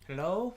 Hello?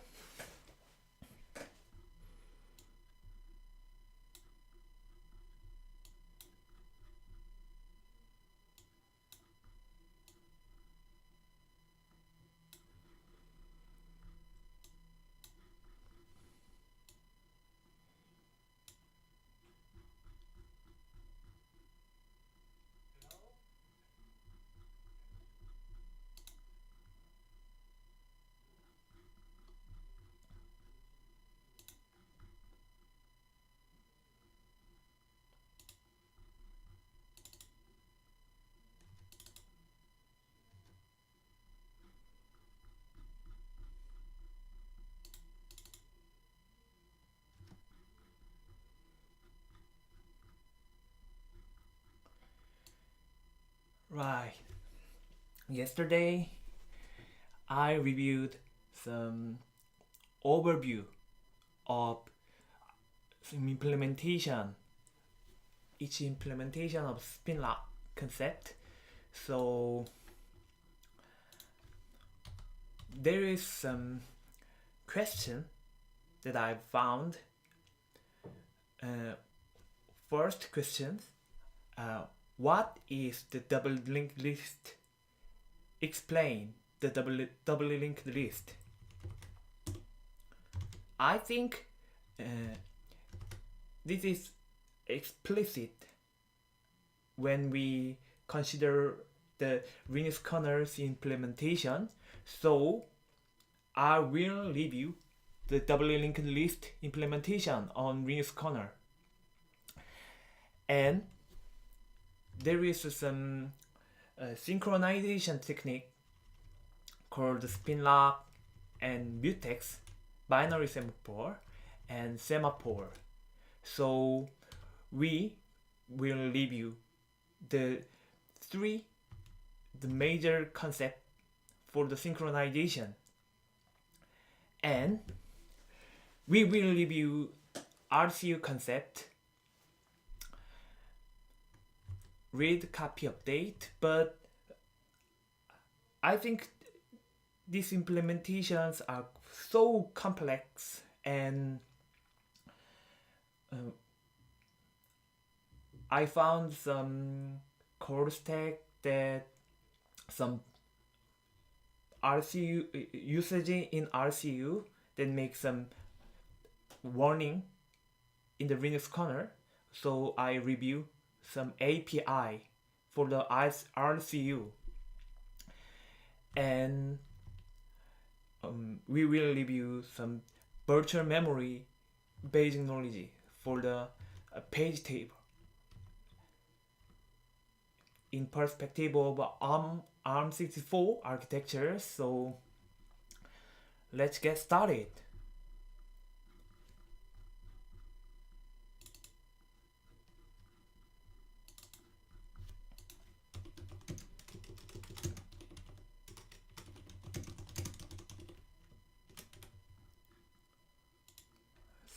Right. Yesterday, I reviewed some overview of some implementation, each implementation of spin lock concept. So there is some question that I found. Uh, First question, uh, what is the double linked list? Explain the double linked list. I think uh, this is explicit when we consider the Linux kernel's implementation. So I will review the doubly linked list implementation on Linux kernel. And there is some synchronization technique called spin lock and mutex, binary semaphore, and semaphore. So we will review the the major concept for the synchronization, and we will review RCU concept, read copy update, but I think these implementations are so complex and uh, I found some code stack that some RCU usage in RCU that makes some warning in the Linux kernel. So I review some API for the RCU, and we will review some virtual memory basic knowledge for the page table in perspective of ARM64 architecture. So let's get started.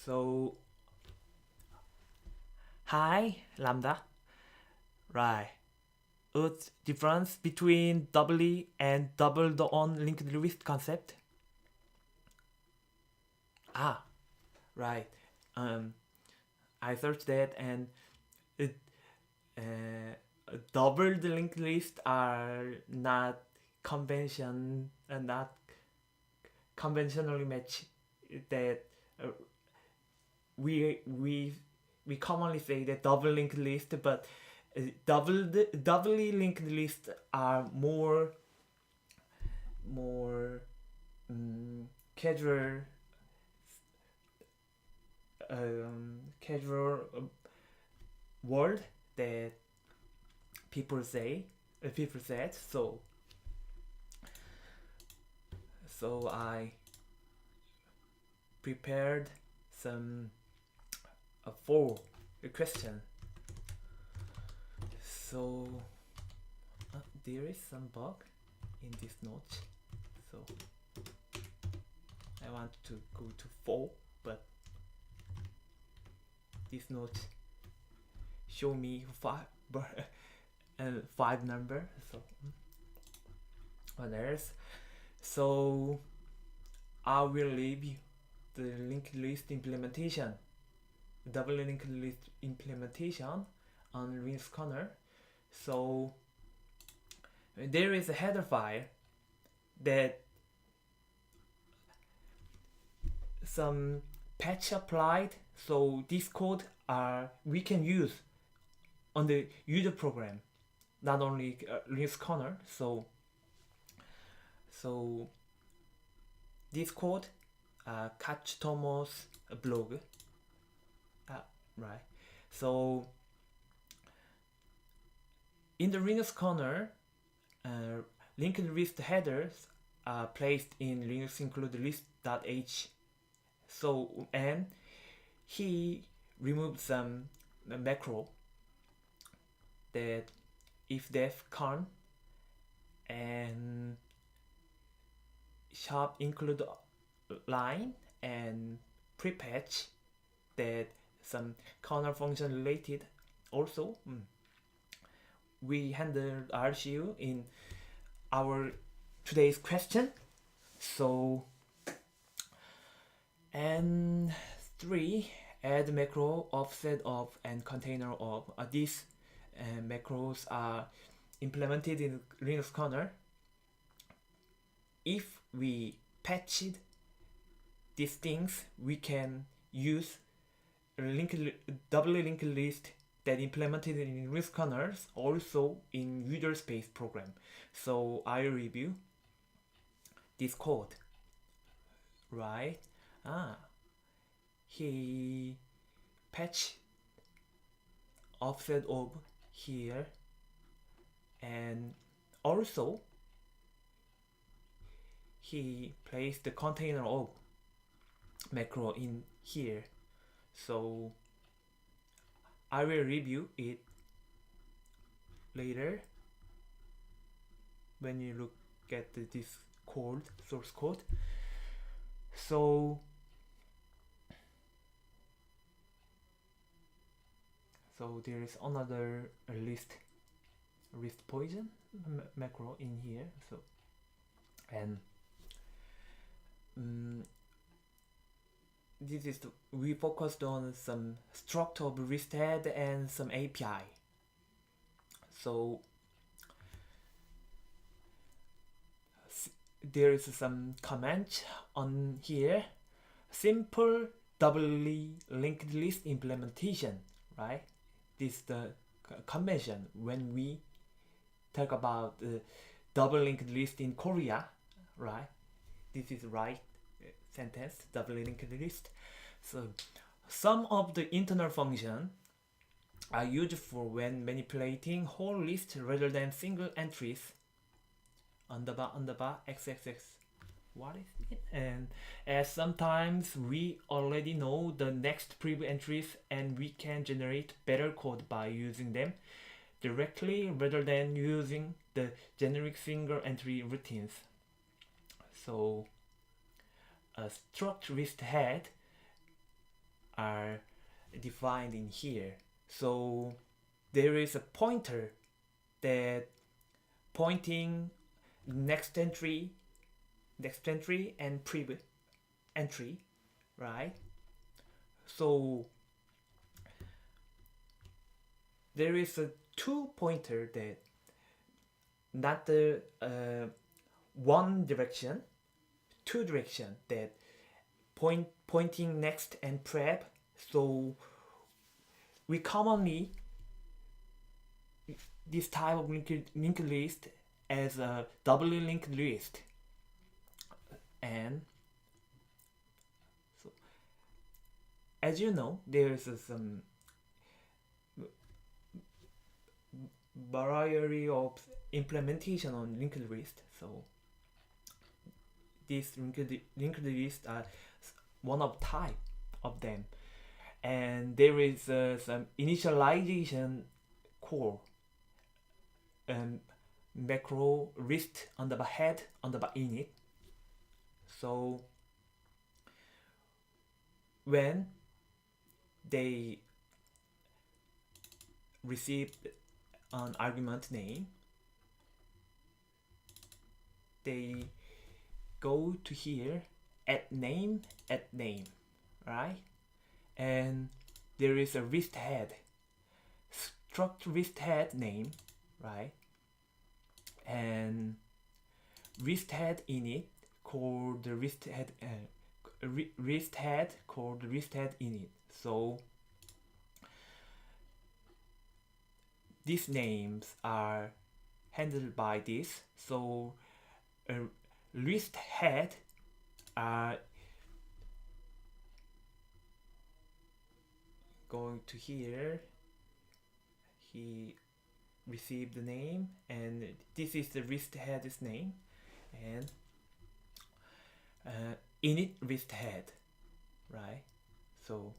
So hi Lambda. Right. What's difference between doubly and double the on linked list concept? Ah, right. Um, I searched that, and it double the linked list are not not conventionally match that uh, we we we commonly say that double linked list, but doubly linked lists are more casual casual word that people said. So I prepared some four question. So there is some bug in this note, so I want to go to 4, but this note show me 5 and 5 number, so others. So I will review the linked list implementation, double linked list implementation on Linux kernel. So there is a header file that some patch applied, so this code we can use on the user program, not only Linux kernel. So this code, Katsutomo's blog, right? So in the Linux kernel, linked list headers are placed in Linux include list.h. So, and he removed some macro that if def con and sharp include line and prepatch that some kernel function related also. We handled RCU in our today's question. So, and 3, add macro, offset of, and container of. These macros are implemented in Linux kernel. If we patched these things, we can use doubly linked list that implemented in Linux kernels also in user space program. So I review this code, right? He patch offset of here, and also he placed the container of macro in here. So I will review it later when you look at this code, source code. So there is another list poison macro in here. So and this is we focused on some structure of list head and some API. So there is some comment on here. Simple doubly linked list implementation, right? This is the convention when we talk about double linked list in Korea, right? This is right sentence, double linked list. So some of the internal functions are used for when manipulating whole list rather than single entries. Underbar xxx. What is it? And as sometimes we already know the next preview entries and we can generate better code by using them directly rather than using the generic single entry routines. So a struct list head are defined in here. So there is a pointer that pointing next entry and previous entry, right? So there is a two pointer that not the one direction, two direction that pointing next and prep. So we commonly this type of linked list as a doubly linked list. And so as you know, there is some variety of implementation on linked list. So these linked list are one of type of them, and there is some initialization core macro list underbar head underbar init. So when they receive an argument name, they go to here at name, right? And there is a wrist head, struct wrist head name, right? And wrist head init called the wrist head wrist head called wrist head init. So these names are handled by this. So wrist head are going to here. He received the name, and this is the wrist head's name, and init wrist head, right? So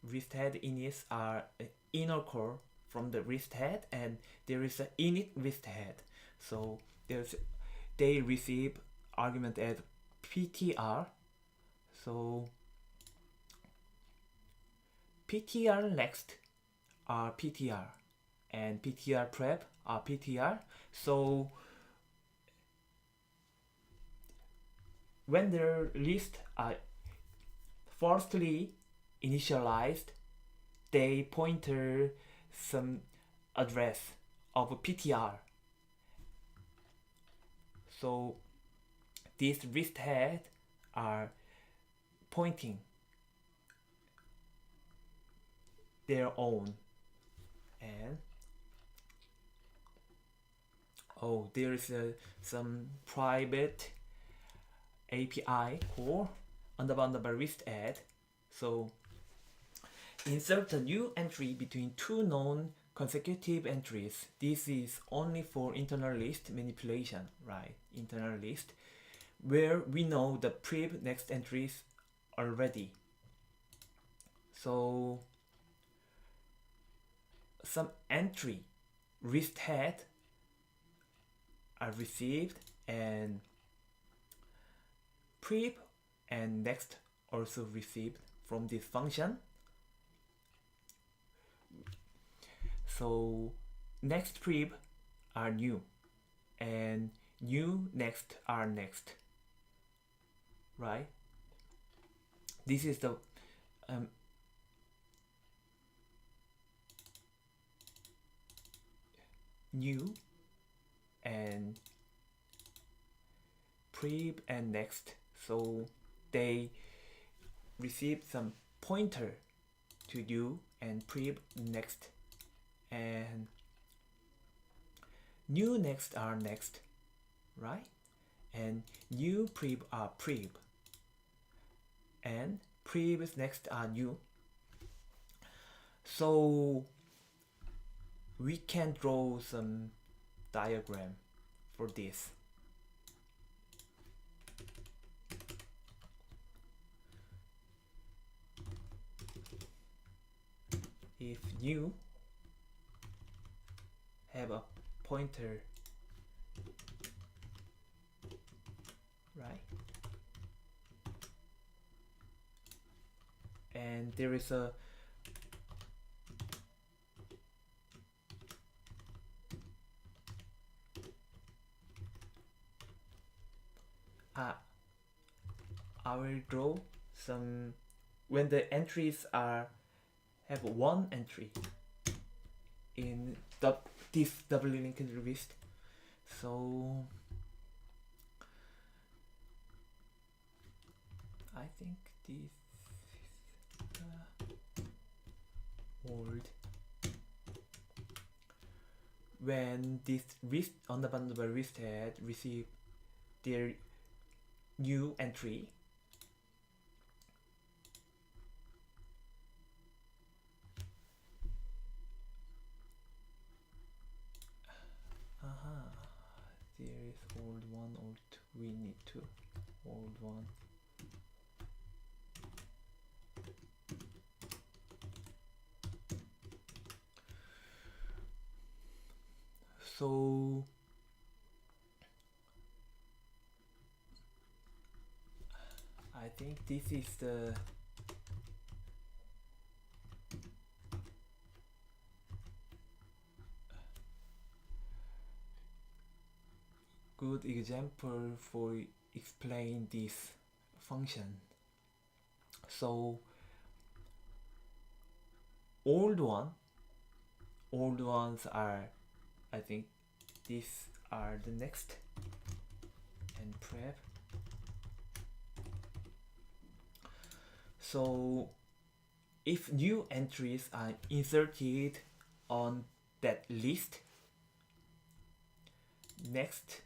wrist head inits are inner core from the wrist head, and there is an init wrist head. So they receive argument as ptr. So ptr next are ptr, and ptr prep are ptr. So when their list are firstly initialized, they pointer some address of a ptr. So these wrist head are pointing their own, and there is some private API call underbar wrist head. So insert a new entry between two known consecutive entries. This is only for internal list manipulation, right? Internal list, where we know the prev next entries already. So some entry wrist head are received, and prev and next also received from this function. So next prev are new, and new next are next, right? This is the new and prev and next. So they receive some pointer to new and prev next, and new next are next, right? And new prev are prev, and prev next are new. So we can draw some diagram for this. If new have a pointer, right? And there is a I will draw some when the entries are have one entry in this doubly linked list. So I think this is old. When this wrist on the bundle wrist head receive their new entry, there is old one, old two. We need to old one. So I think this is the good example for explain this function. So old ones are, I think these are the next, and prep. So if new entries are inserted on that list, next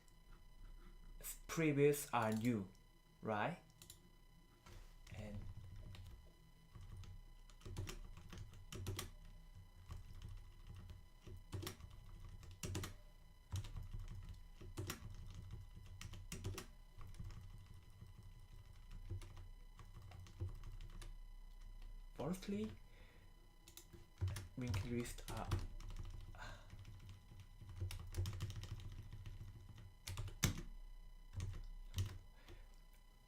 previous are new, right? And fourthly, linked list are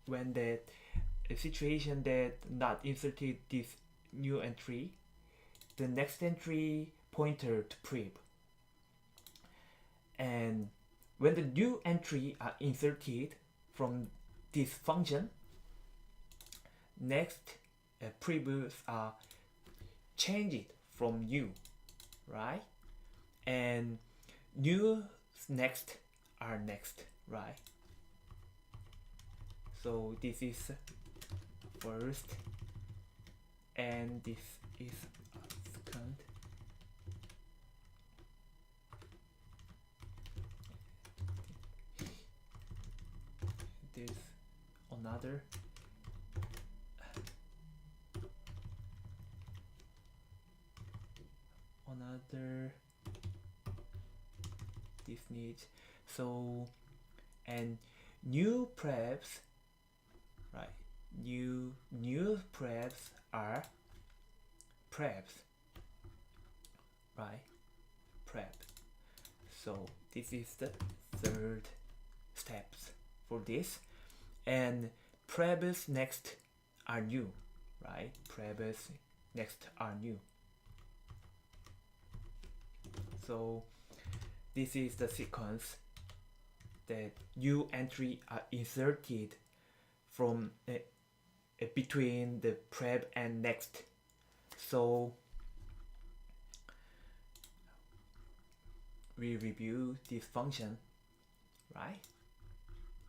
when that a situation that not inserted this new entry, the next entry pointer to prep. And when the new entry are inserted from this function, next previous are changed from new, right? And new next are next, right? So this is first, and this is second. This another. This needs, so, and new preps, right? New preps are preps, right? Prep. So this is the third steps for this, and preps next are new, right? Preps next are new. So this is the sequence that new entry are inserted from between the prep and next. So we review this function, right?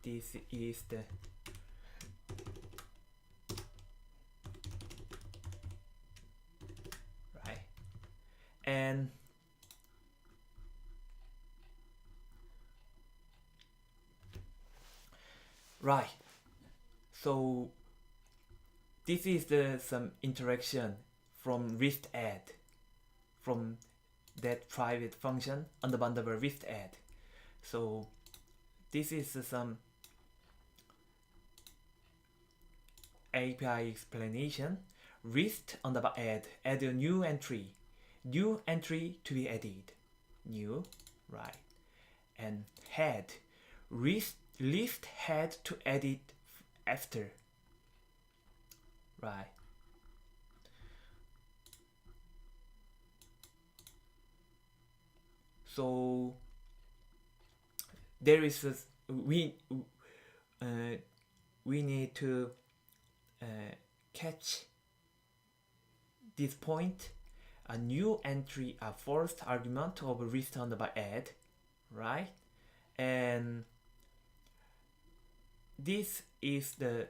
This is the right, and right. So this is the some interaction from list add, from that private function on the bundle list add. So this is some API explanation. List on the add a new entry to be added, new, right? And head, list head to edit after, right? So there is a, we need to catch this point. A new entry, a first argument of list on the add, right? And this is the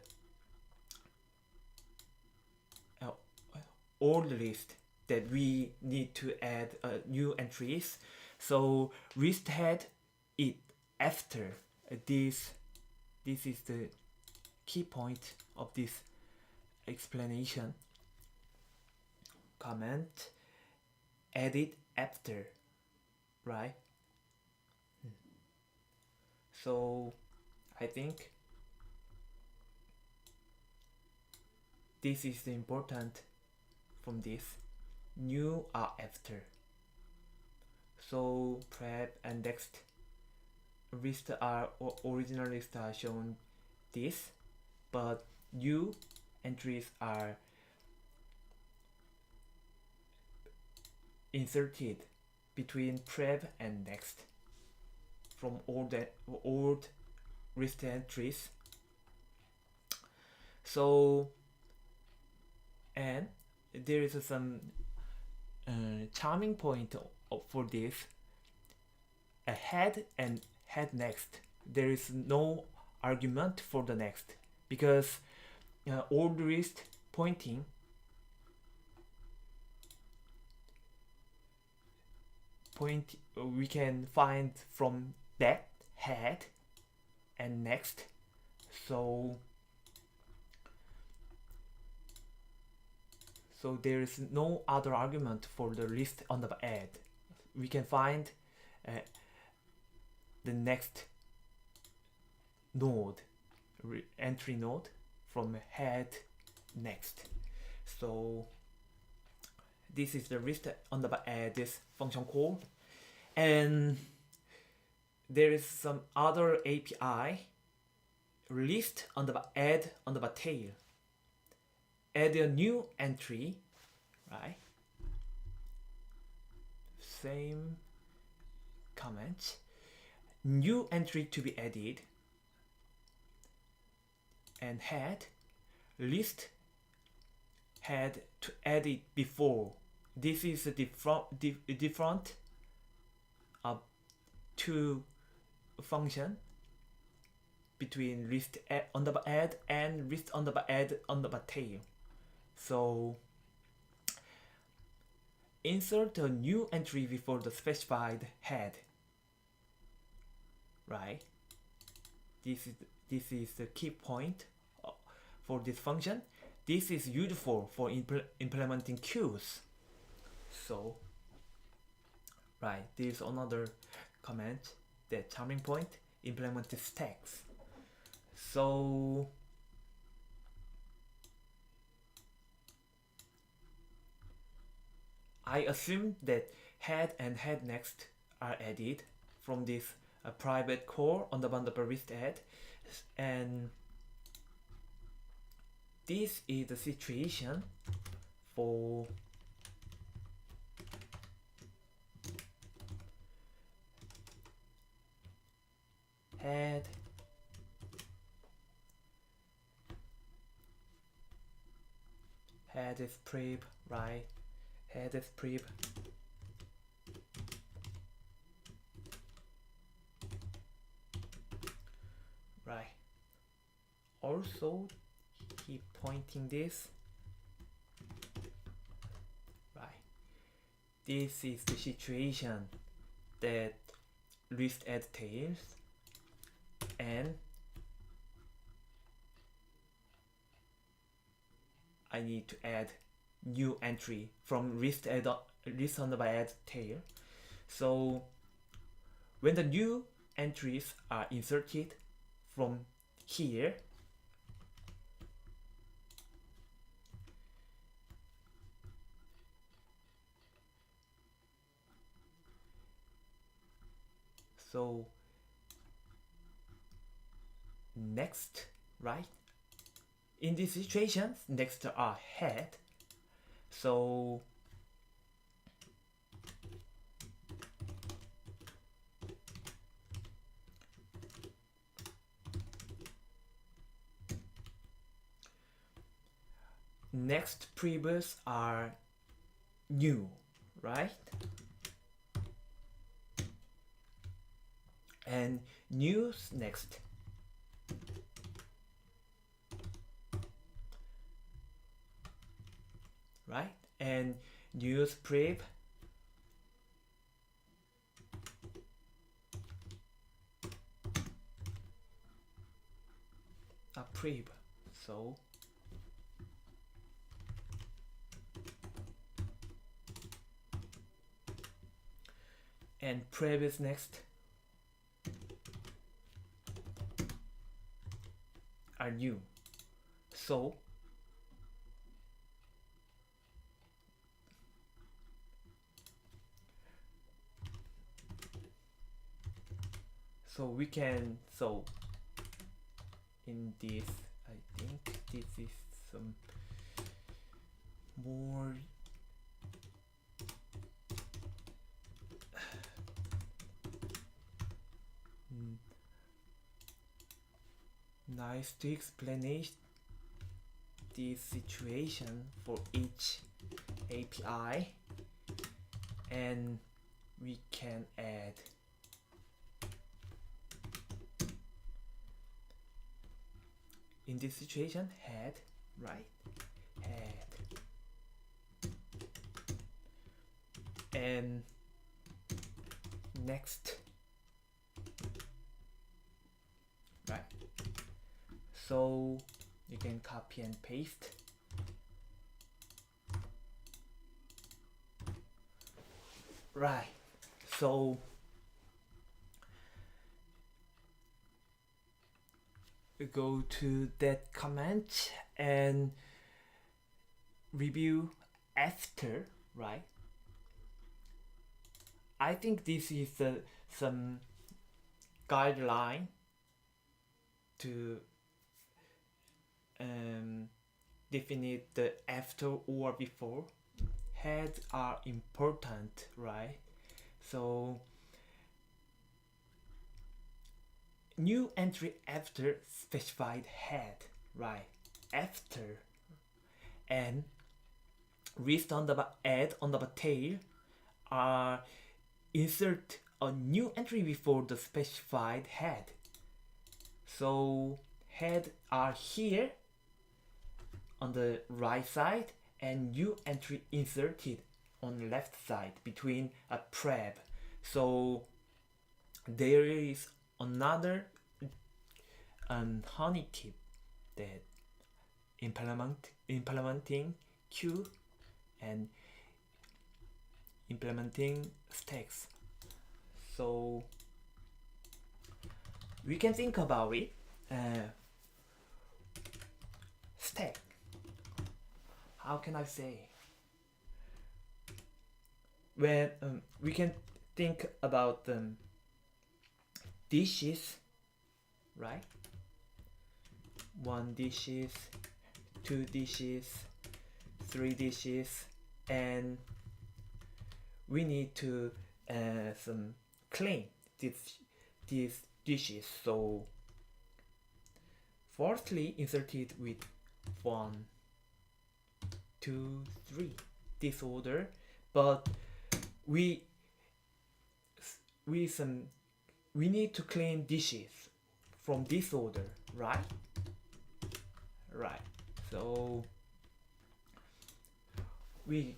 old list that we need to add new entries. So list head it after this. This is the key point of this explanation. Comment edit after, right? So I think this is the important from this. New are after. So prep and next list are original list are shown this, but new entries are inserted between prep and next from old list entries. So, and there is some charming point for this. A head and head next. There is no argument for the next because old wrist pointing we can find from that head and next. So there is no other argument for the list on the head. We can find the next node, entry node from head next. So this is the list on the this function call, and there is some other API list on the add on the tail. Add a new entry, right? Same comment. New entry to be added, and head list had to add it before. This is a different two function between list on the add and list on the add on the tail. So insert a new entry before the specified head, right? This is the key point for this function. This is useful for implementing queues. So, right, there is another comment, the charming point, implement the stacks. So, I assume that head and head next are added from this private core on the list add, and this is the situation for head is prep, right? Head is prep. Right. Also keep pointing this. Right. This is the situation that list add tails and I need to add new entry from list on the add tail. So when the new entries are inserted from here, so next, right? In this situation, next are head. So next previous are new, right? And news next. Right? And news prep a prep. So and prep is next are new. So we can, so in this, I think this is some more nice to explanation this situation for each API, and we can add in this situation head, right? Head, and next, right? So you can copy and paste. Right, so we go to that comment and review after, right? I think this is some guideline to define the after or before. Heads are important, right? So new entry after specified head, right? After, and list on the add on the tail are insert a new entry before the specified head. So head are here on the right side and new entry inserted on the left side between a prep. So there is another honey tip that implementing queue and implementing stacks. So we can think about it. Stack. How can I say? When we can think about dishes, right? 1 dishes, 2 dishes, 3 dishes, and we need to clean these dishes. So firstly insert it with 1, 2, 3 this order, but we need to clean dishes from this order, right? Right. So we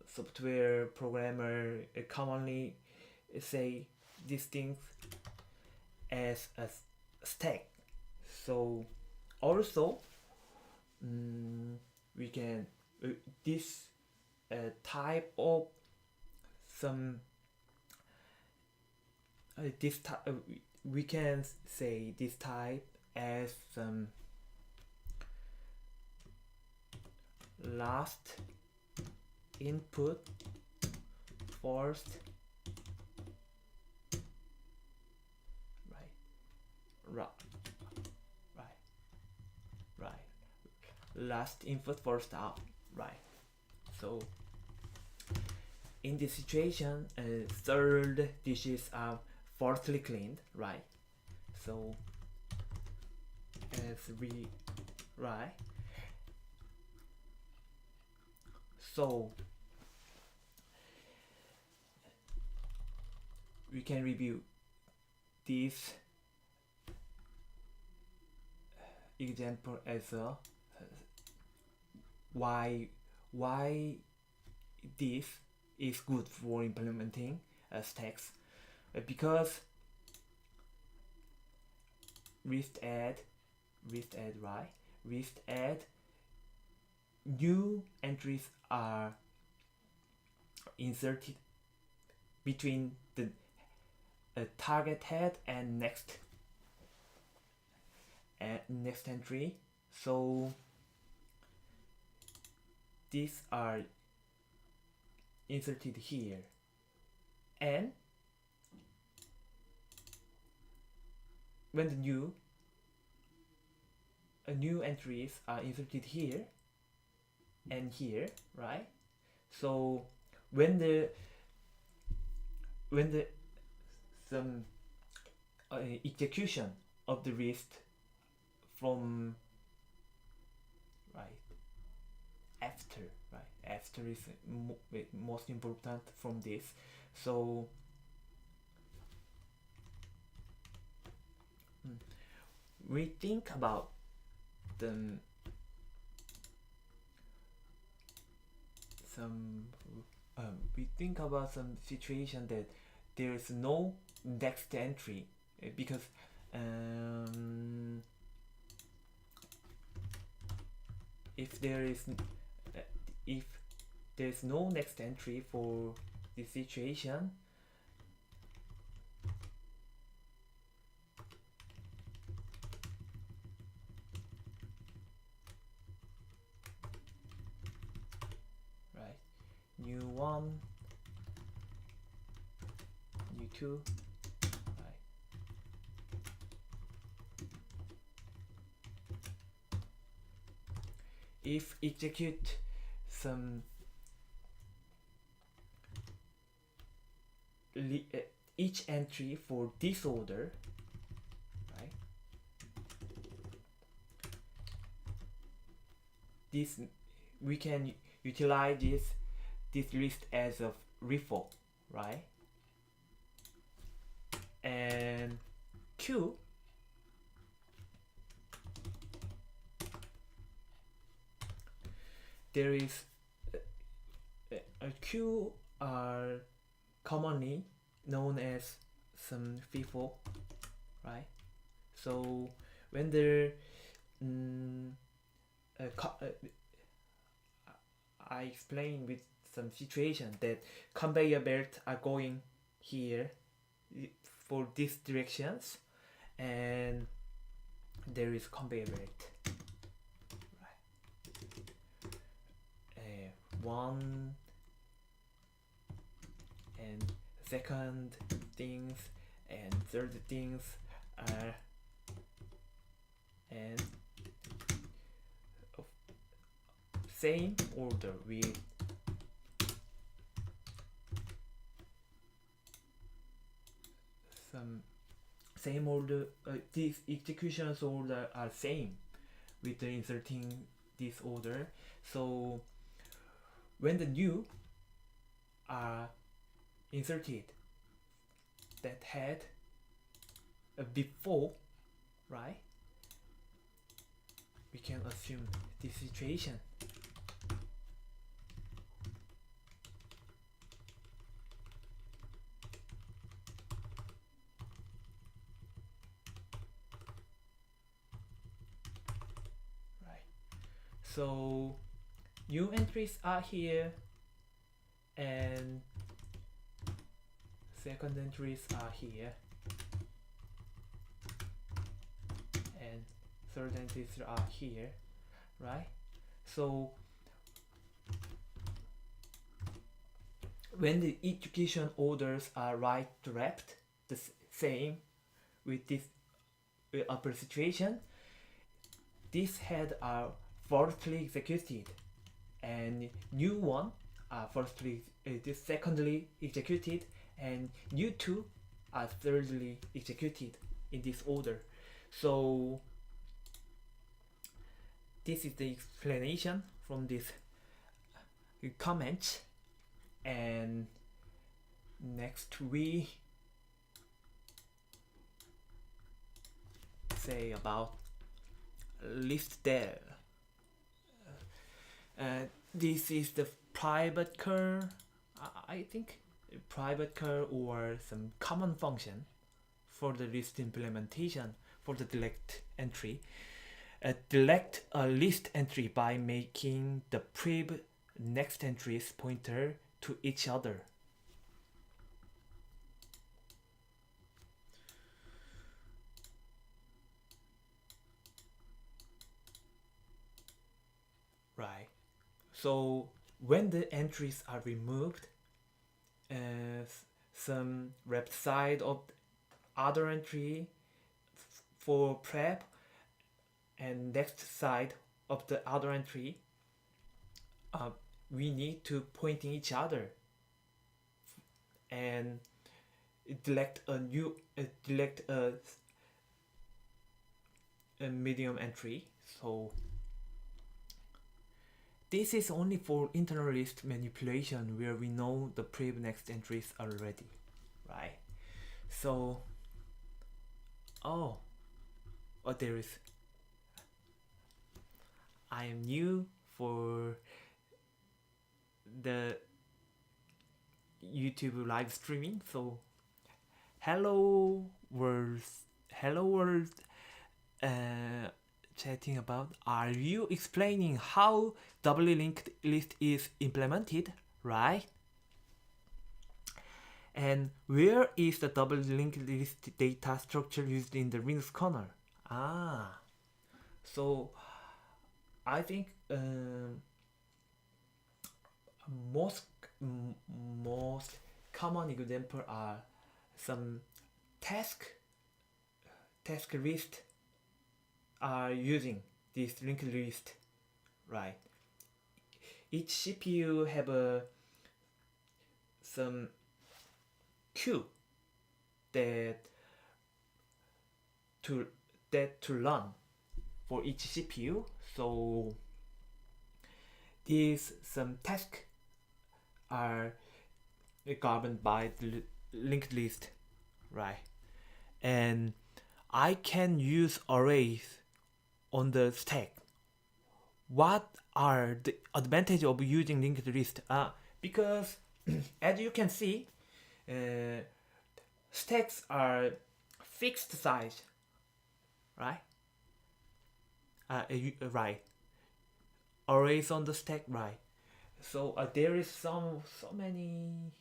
software programmer commonly say these things as a stack. So also we can this type of some we can say this type as last input first, right, last input first out, right? So in this situation third dishes are firstly cleaned, right? So as we, right? So we can review this example as a why this is good for implementing stacks, because list add, right? List add, new entries are inserted between the target head and next entry. So these are inserted here, and when the new entries are inserted here and here, right? So when the some execution of the list from, right, after, right? After is most important from this. So we think about the some we think about some situation that there is no next entry, because um, if there is uh, if there's no next entry for this situation, right? New one, new two, right? If execute some each entry for this order, right? This we can utilize this list as a referral, right? And Q there is a Q are commonly known as some FIFO, right? So when there I explain with some situation that conveyor belt are going here for these directions, and there is conveyor belt, right? One and second things and third things are and same order with some same order. These executions order are same with the inserting this order. So when the new are inserted that had a before, right? We can assume this situation. Right. So new entries are here and second entries are here and third entries are here, right? So when the execution orders are right to left, the same with this upper situation, this head are firstly executed and new one are firstly this secondly executed and new two are thirdly executed in this order. So this is the explanation from this comment. And next we say about list there. This is the private cur, I think private cur or some common function for the list implementation for the delete entry. Delete a list entry by making the prev next entries pointer to each other. Right. So when the entries are removed, some left side of other entry for prep and next side of the other entry, we need to point in each other and delete a medium entry. So this is only for internal list manipulation where we know the prev next entries already, right? So, oh, there is. I am new for the YouTube live streaming, so hello world, uh, chatting about. Are you explaining how doubly linked list is implemented, right? And where is the double linked list data structure used in the Linux kernel? Ah, so I think most most common example are some task list are using this linked list, right? Each CPU have a some queue that to run for each CPU. So these some tasks are governed by the linked list, right? And I can use arrays on the stack. What are the advantages of using linked list? Because as you can see, stacks are fixed size, right? Right. Arrays on the stack, right? So there is so many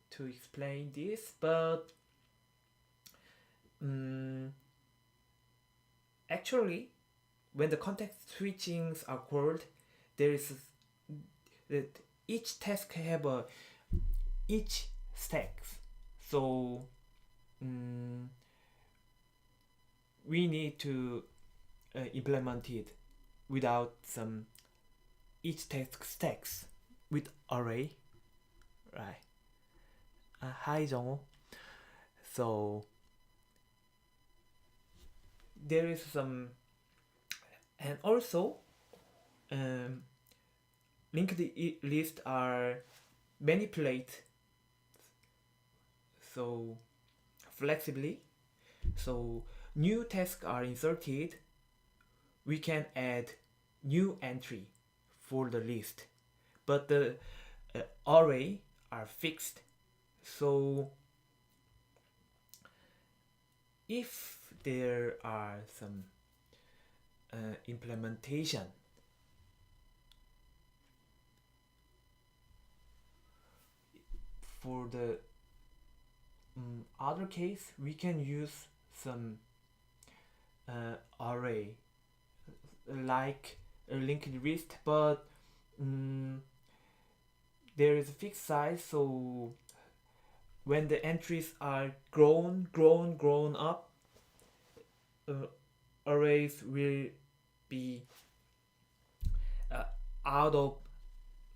to explain this, but actually, when the context switchings are called, there is that each task have a each stacks. So we need to implement it without some each task stacks with array, right? Hi Jong. So there is some, and also linked list are manipulated so flexibly. So new tasks are inserted, we can add new entry for the list, but the array are fixed. So if there are some implementation for the other case, we can use some array like a linked list, but there is a fixed size, so when the entries are grown up, arrays will be out of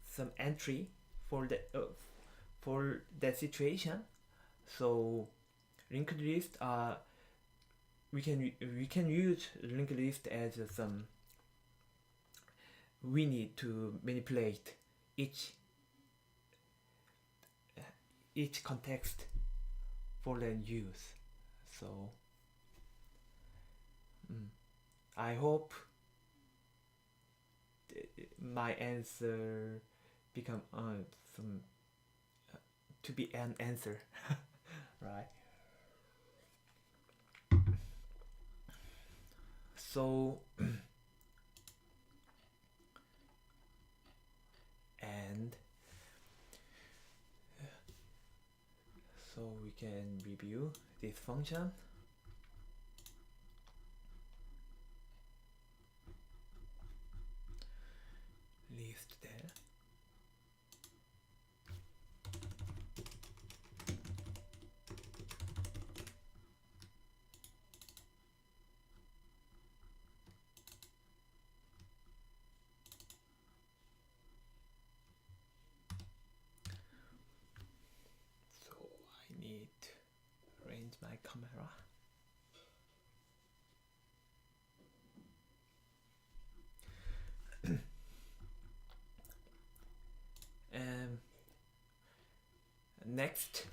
some entry for that situation. So linked list we can use linked list as some, we need to manipulate each context for the use. So I hope my answer become some to be an answer, right? So and so we can review this function. List there. So I need to arrange my camera. next,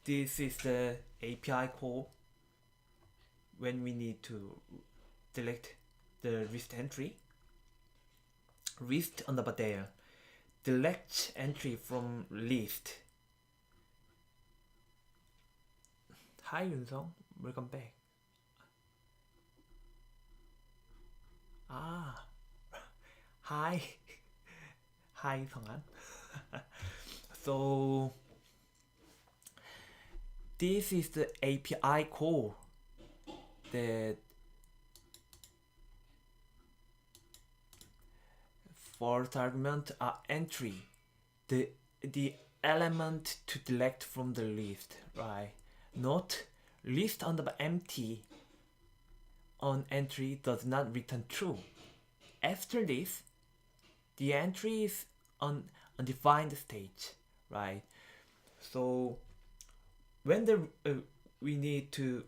this is the API call when we need to delete the list entry. List underbar there. Delete entry from list. Hi Yunsong, welcome back. Ah, hi, hi Songhan. So this is the API call that first argument entry, the element to delete from the list, right? Note list underbar empty on entry does not return true. After this, the entry is on undefined stage, right? So when we need to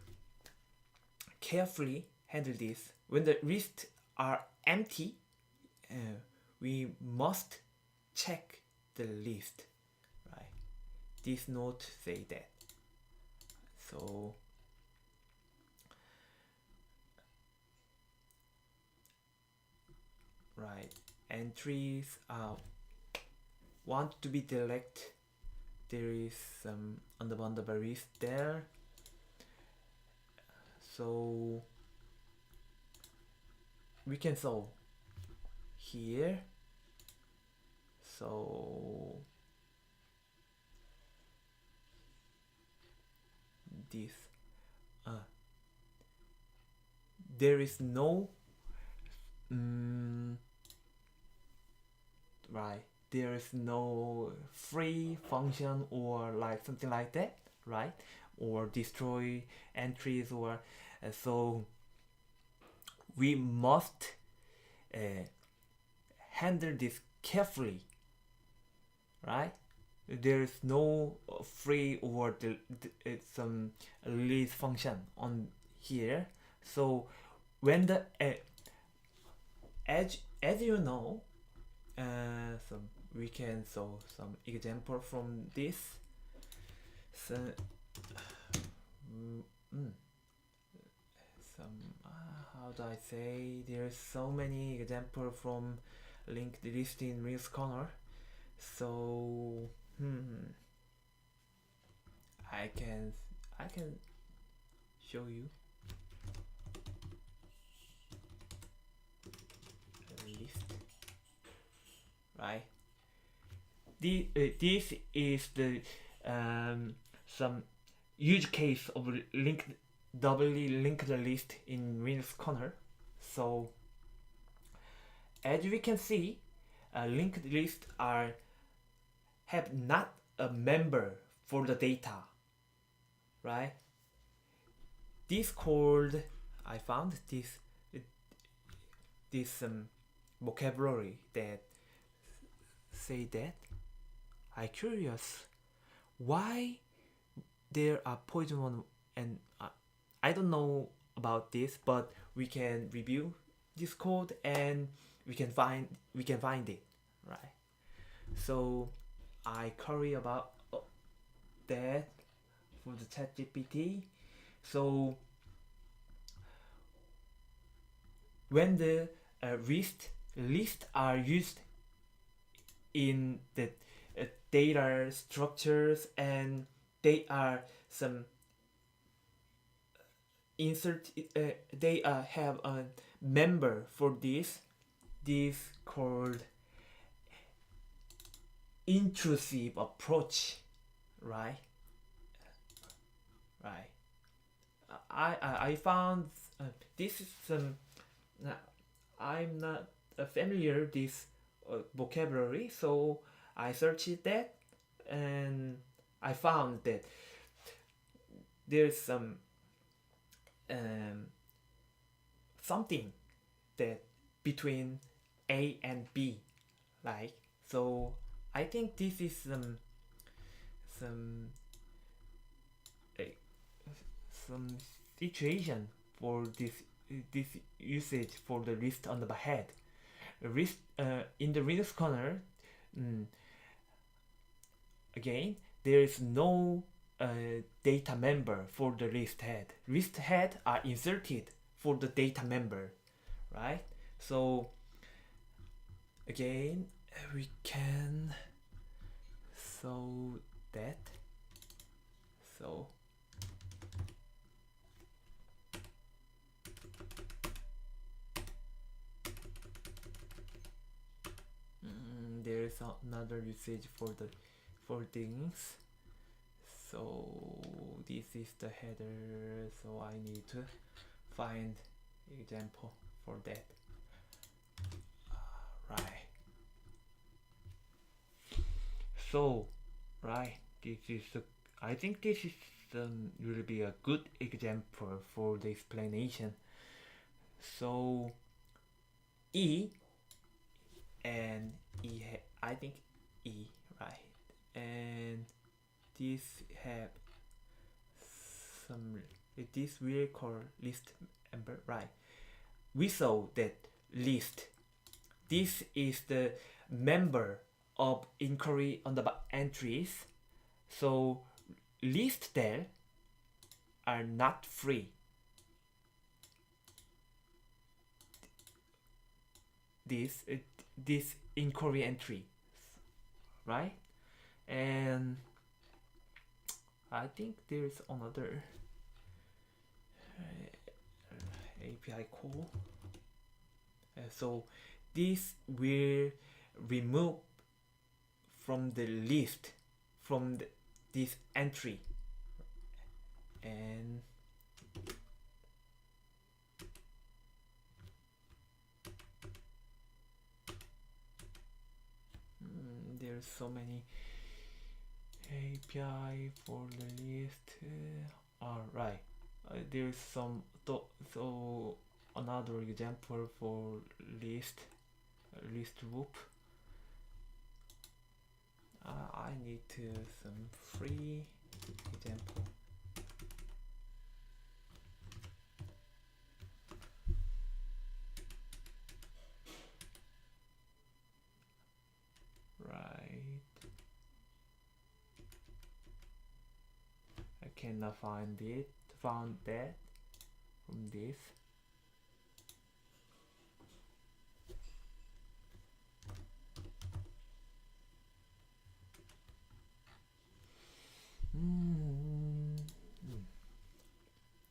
carefully handle this, when the lists are empty, we must check the list, right? This note say that. So right, entries want to be deleted. There is some underbar list there. So we can solve here. So this there is no right, there is no free function or like something like that, right? Or destroy entries or so we must handle this carefully, right? There is no free or some release function on here. So when the as you know, so we can solve some example from this. So some how do I say? There's so many example from linked list in Real Scholar. So I can show you a list, right? This is the some use case of doubly linked list in Windows Corner. So as we can see, linked lists have not a member for the data, right? This called I found this vocabulary that say that I curious why there are poison one, and I don't know about this, but we can review this code and we can find it, right? So I query about that for the ChatGPT. So when the list are used in the data structures and they are some insert they have a member for this called intrusive approach, right? I found this is some I'm not familiar this vocabulary, so I searched that and I found that there's some something that between A and B, like, so I think this is some situation for this usage for the list on the head. List in the Windows corner, again, there is no data member for the list head. List head are inserted for the data member, right? So again, we can so that so there is another usage for things. So this is the header, so I need to find example for that. Right. So right, this is I think this is will be a good example for the explanation. So E and I think E, right, and this have some, this we call list member, right? We saw that list, this is the member of inquiry on the entries, so list there are not free. This inquiry entry, right? And I think there's another API call. So this will remove from the list from this entry, and there's so many API for the list. Alright, there's some so another example for list loop. I need to some free example. Right, I cannot found that from this.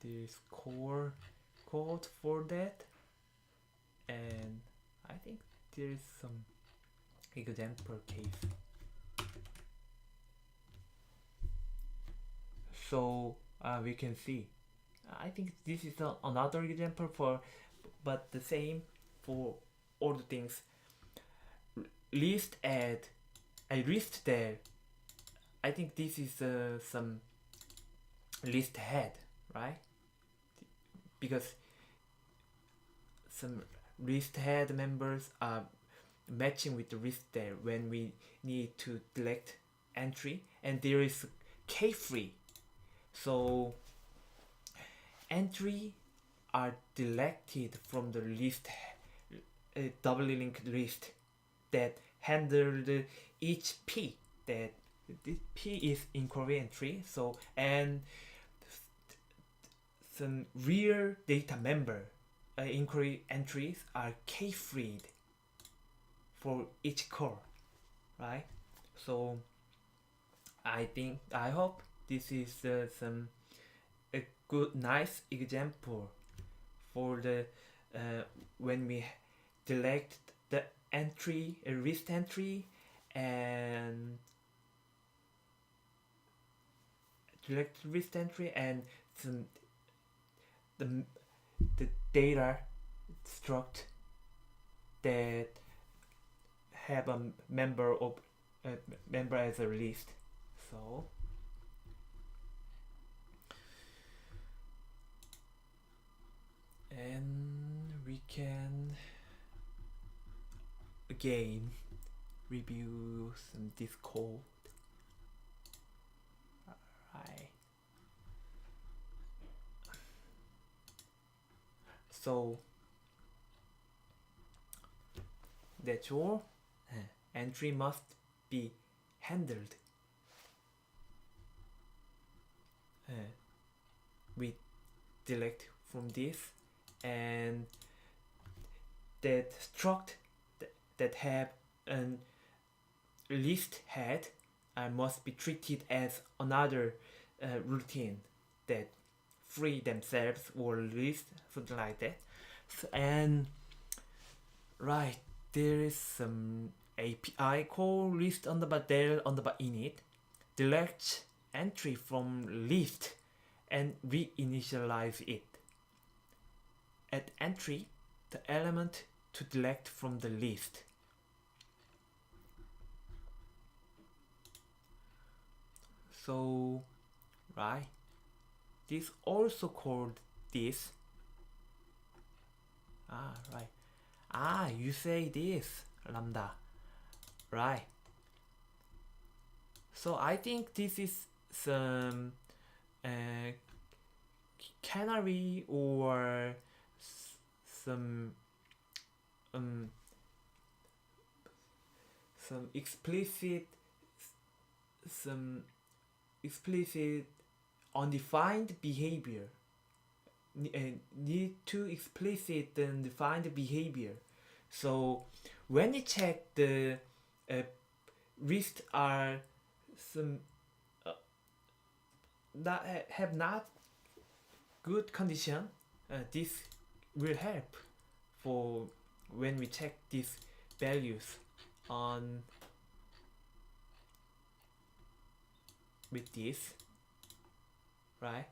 There's code for that, and I think there's some example case. So we can see, I think this is another example for, but the same for all the things. List add a list there. I think this is some list head, right? Because some list head members are matching with the list there when we need to select entry, and there is k free, so entry are selected from the list, doubly linked list that handled each p, that this p is inquiry entry. So and some real data member inquiry entries are k freed for each core, right? So I hope this is some a good nice example for the when we select the entry, a list entry, and select list entry and some the data struct that have a member of member as a list. So and we can again review some this code. Right. So that's all. Entry must be handled uh, we delete from this, and that struct that have an list head must be treated as another routine that free themselves or list, something like that. And right, there is some API call list underbar del underbar init delete entry from list and reinitialize it. At entry, the element to delete from the list. So, right, this also called this. Right. You say this, lambda. Right. So I think this is some canary or some um, some explicit undefined behavior. Need to explicit and defined behavior. So when you check the list are some that have not good condition, this will help for when we check these values on with this, right?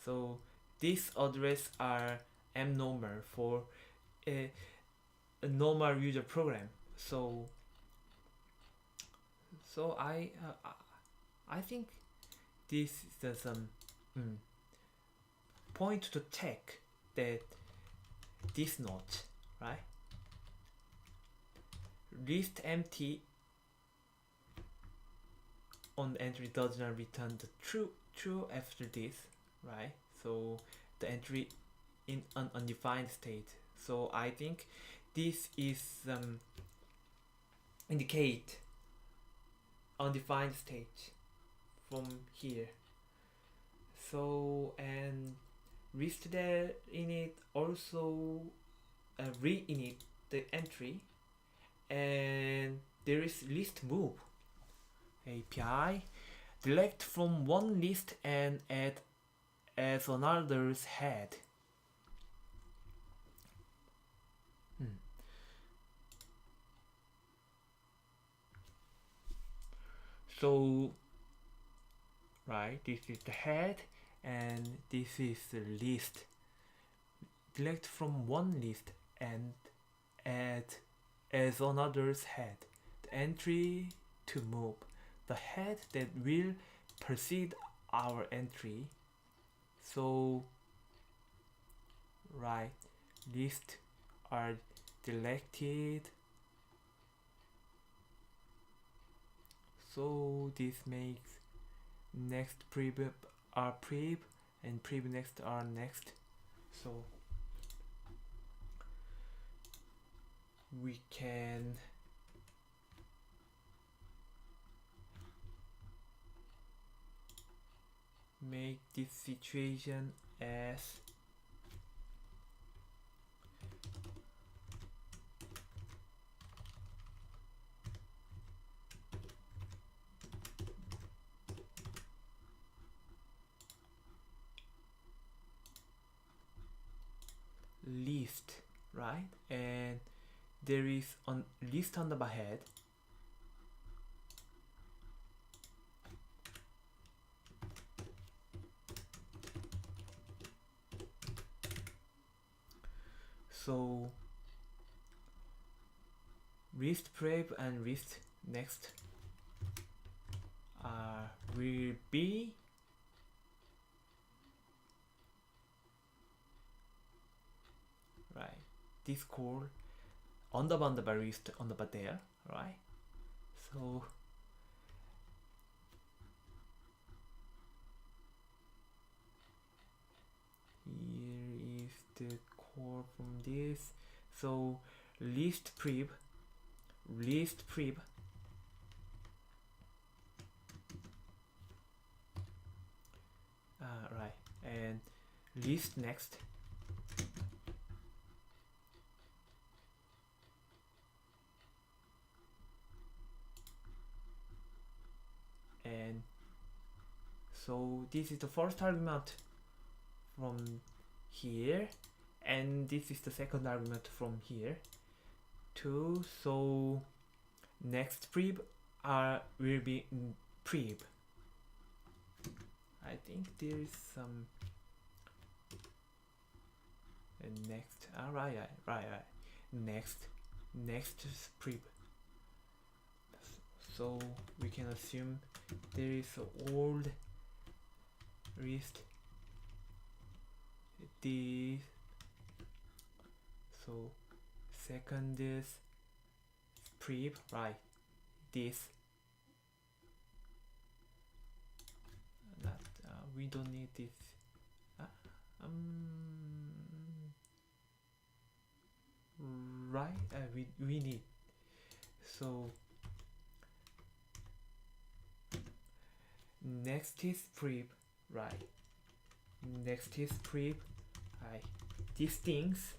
So these address are abnormal for a normal user program. So I think this is some point to check that this note, right? List empty on entry does not return the true after this, right? So the entry in an undefined state. So I think this is indicate undefined state from here. So and list there init also re-init the entry, and there is list move API delete from one list and add as another's head. So right, this is the head and this is the list. Delete from one list and add as another's head. The entry to move. The head that will precede our entry. So right, lists are deleted. So this makes next prib are prib and prib next are next. So we can make this situation as list, right? And there is on list on the head. So list prep and list next will be right. This call underbar list underbar there, right? So here is the core from this. So list prep list next. And so this is the first argument from here, and this is the second argument from here too. So next prib will be prib. I think there is some next. Right. Next prib. So we can assume there is an old list. This. So second is prib, right? This. Not we don't need this. Right? We need. So next is prib, right? Next is prib, right? These things.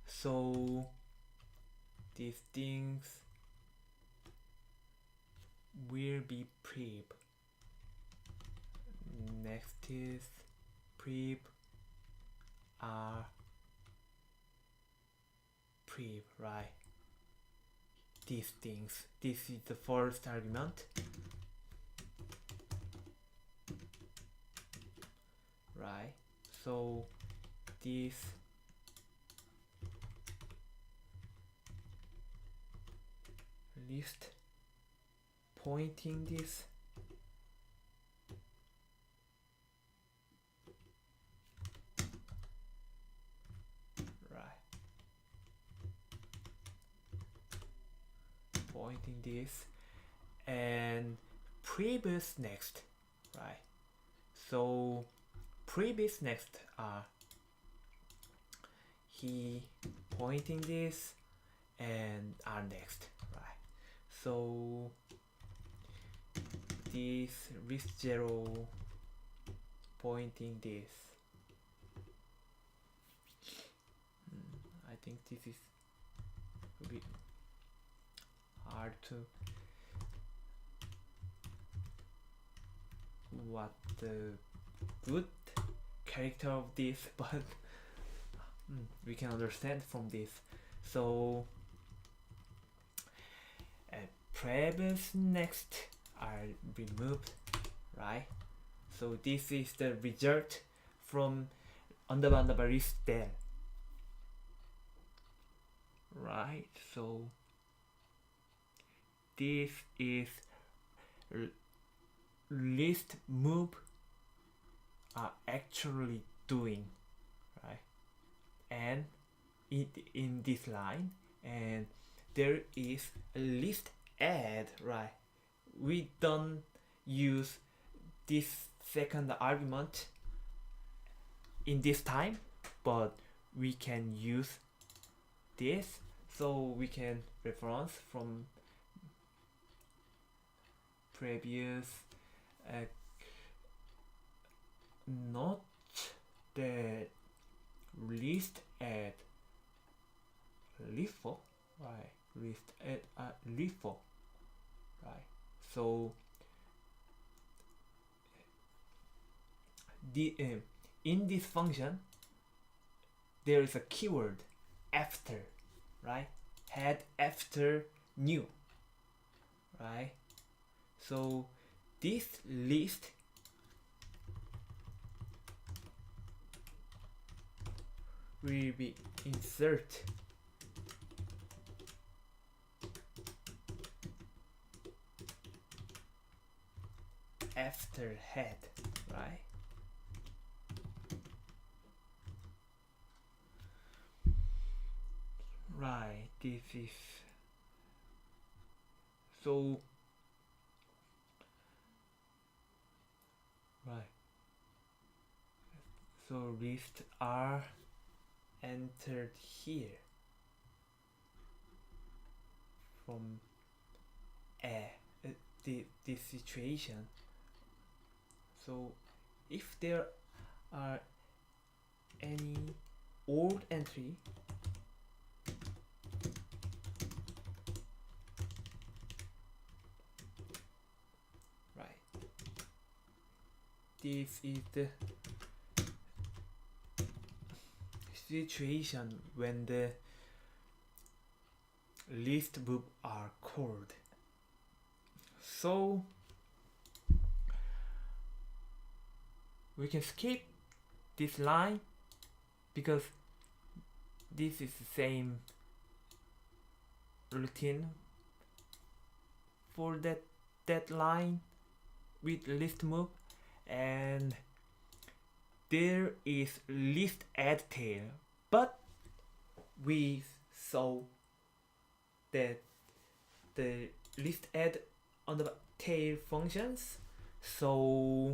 So these things will be prib. Next is prib are prib, right? These things. This is the first argument. Right? So this list pointing this pointing this, and previous next, right? So previous next are he pointing this and are next, right? So this list 0 pointing this. I think this is a bit hard to what the good character of this, but we can understand from this. So previous next are removed, right? So this is the result from underbar list there, right? So this is list move are actually doing, right? And in this line, and there is a list add, right? We don't use this second argument in this time, but we can use this, so we can reference from previous not the list at LIFO, right? List at LIFO, right? So the in this function there is a keyword after, right? Head after new, right? So this list will be insert after head, right? Right, this is so right. So list are entered here from this situation. So if there are any old entry right. This is the situation when the list book are called. So we can skip this line because this is the same routine for that line with list move, and there is list add tail, but we saw that the list add on the tail functions, so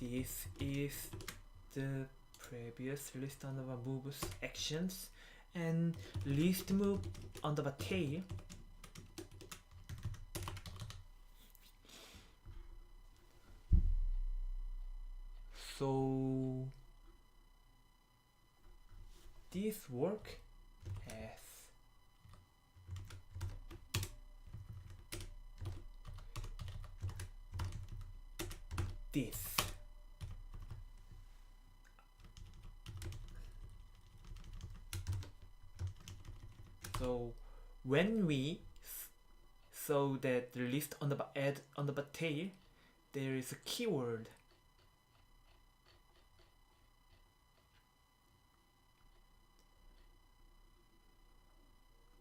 this is the previous list on the moves actions, and list move on the tail so this work as this. So when we saw that the list on the add on the tail, there is a keyword.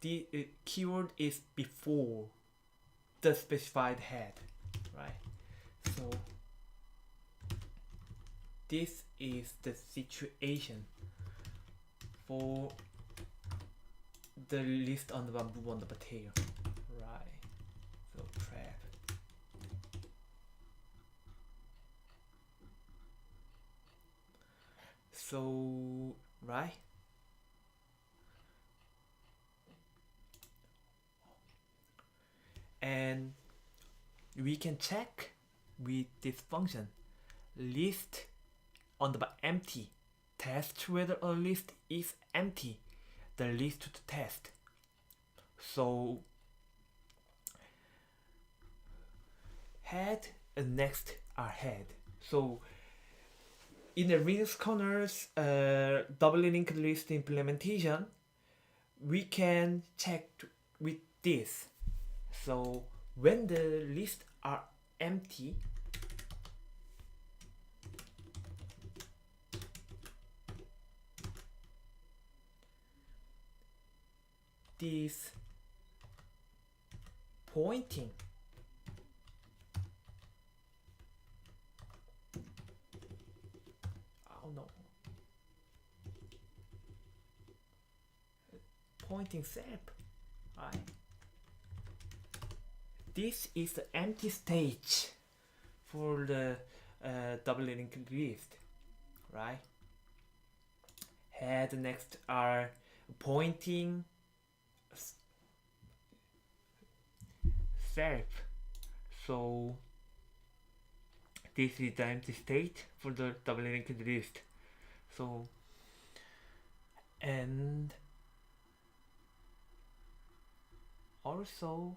The keyword is before the specified head, right? So this is the situation for the list on the bamboo on the tail, right? So trap. So right. And we can check with this function list on the empty, test whether a list is empty, the list to test. So head and next are head. So in the Linux kernel's doubly linked list implementation, we can check with this. So when the lists are empty, this pointing pointing step, right? This is the empty stage for the doubly linked list, right? Head next are pointing step. So this is the empty state for the doubly linked list. So and also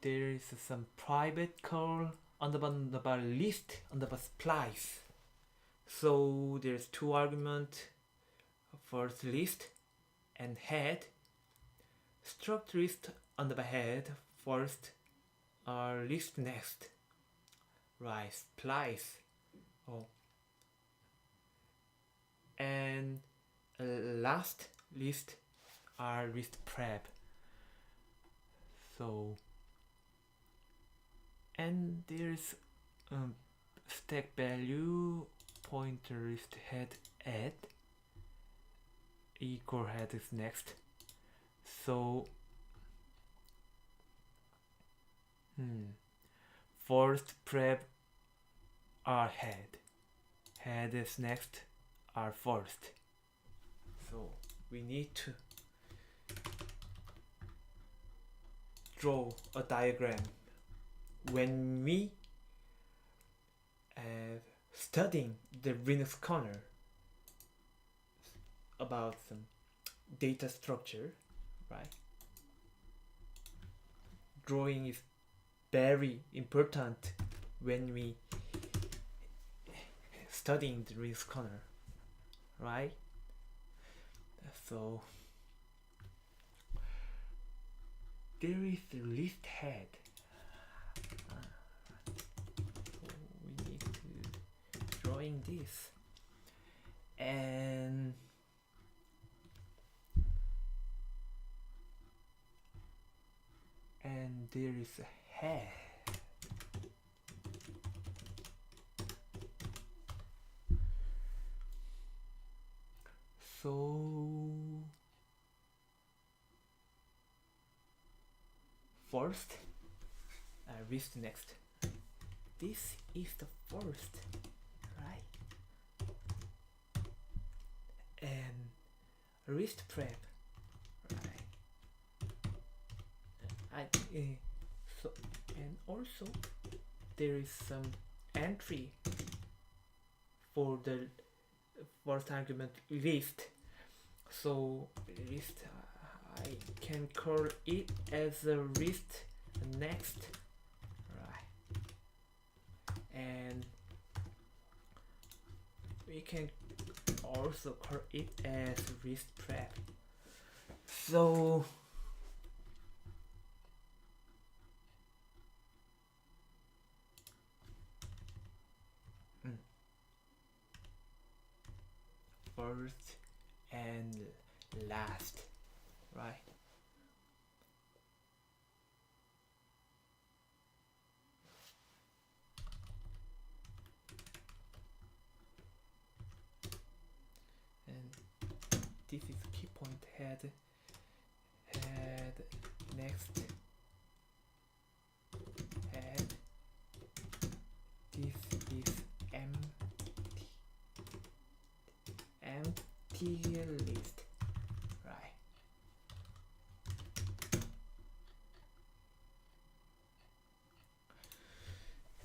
there is some private call on the list on the splice. So there's two arguments, first list and head. Struct list on the head first, list next, right? Splice. Oh, and last list are list prep. So and there's stack value pointer list head add equal head is next. So first prep are head is next are first. So we need to draw a diagram when we studying the Linux kernel about some data structure, right? Drawing is very important when we studying the Linux kernel, right? So there is a list head. So we need to drawing this, and there is a head. So first, list next. This is the first, right? And list prep, right? So and also there is some entry for the first argument list. So list, I can call it as a list next, right? And we can also call it as list prep. So first and last, right? And this is key point head next head. This is empty list, right?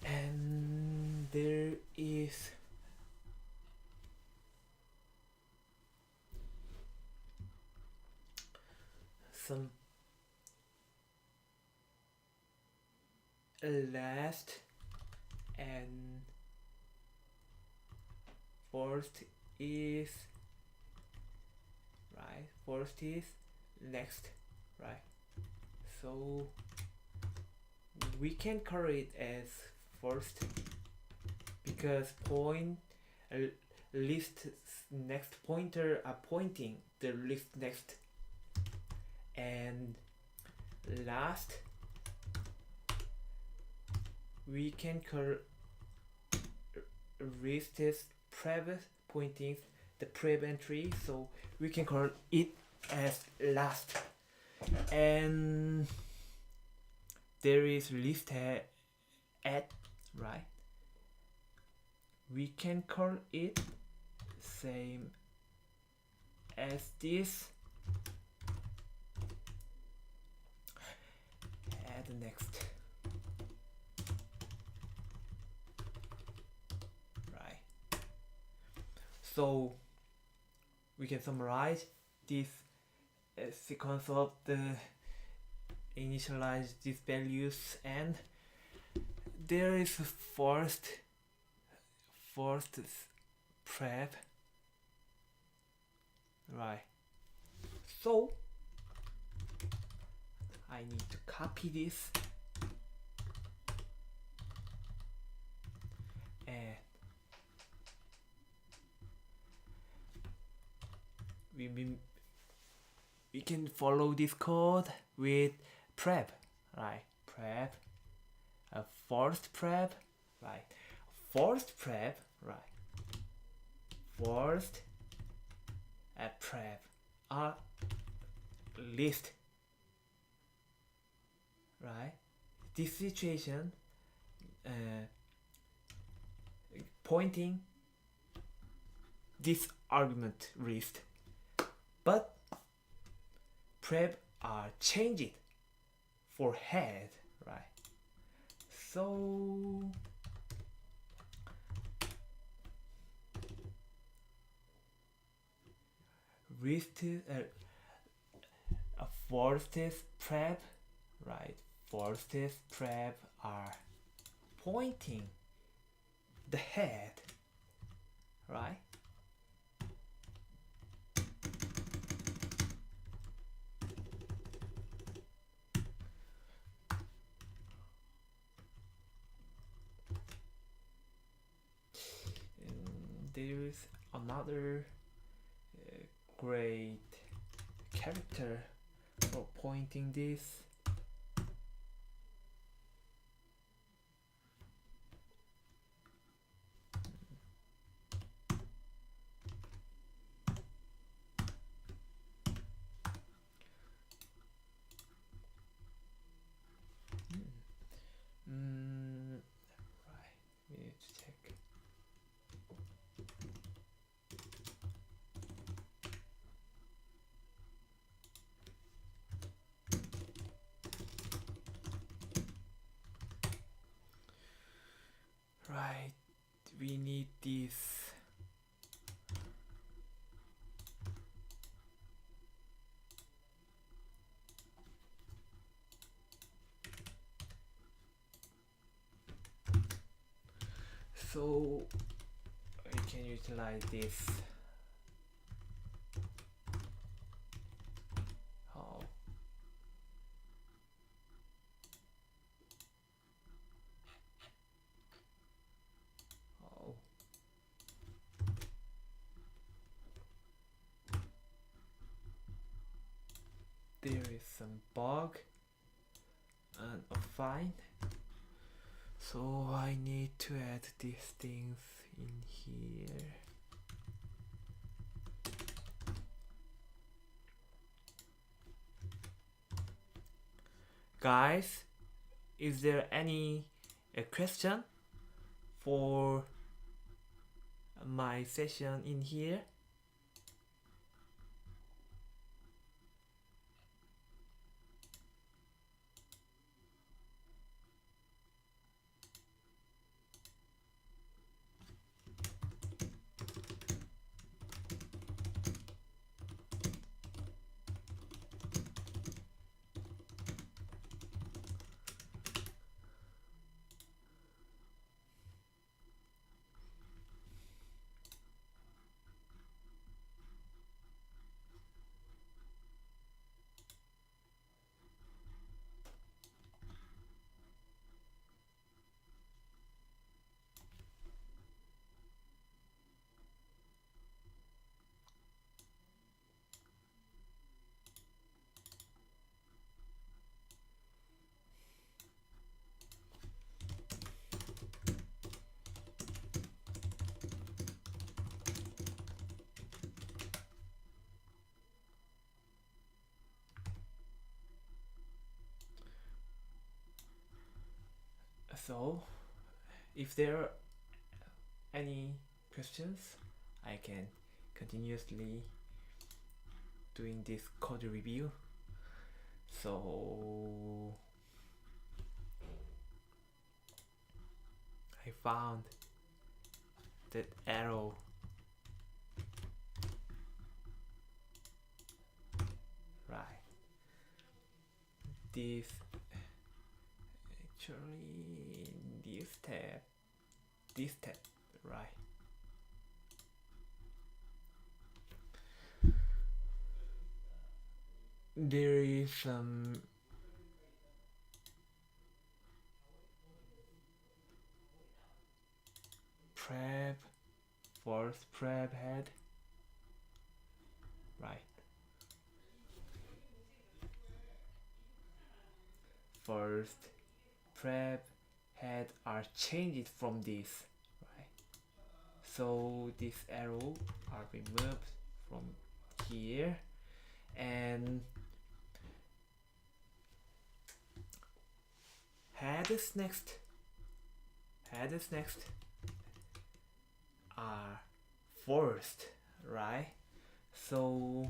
And there is some last and first is right, first is next, right? So we can call it as first because point list next pointer are pointing the list next, and last we can call list is prep pointing the prep entry, so we can call it as last. And there is list at, right? We can call it same as this, add next, right? So we can summarize this sequence of the initialize these values, and there is a first prep, right? So I need to copy this and we can follow this code with prep, right? Prep, a first prep, right? First prep, right? First prep a list, right? This situation pointing this argument list, but prep are changed for head, right? So forces prep, right? Forces prep are pointing the head, right? And there is another great character for pointing this. Right, we need to check. Right, we need this. So we can utilize this. How? Oh. There is some bug and a fine. So I need to add these things in here. Guys, is there any question for my session in here? So, if there are any questions, I can continuously doing this code review. So I found that arrow right. This actually this tab right. There is some prep first prep head right. First prep head are changed from this right. So this arrow are removed from here and head is next are first right. So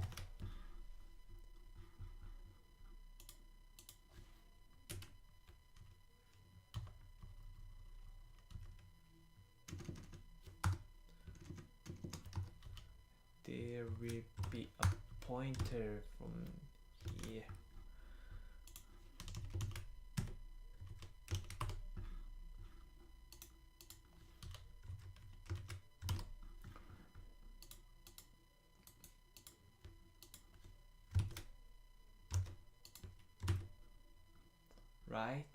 will be a pointer from here. Right?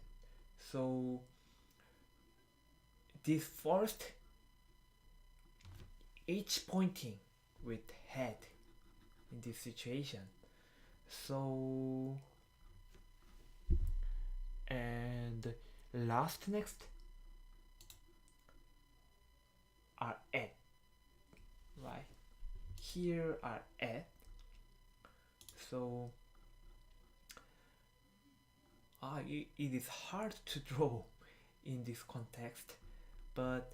So this first, each pointing with head in this situation. So, and last next are at, right? Here are at. So it is hard to draw in this context, but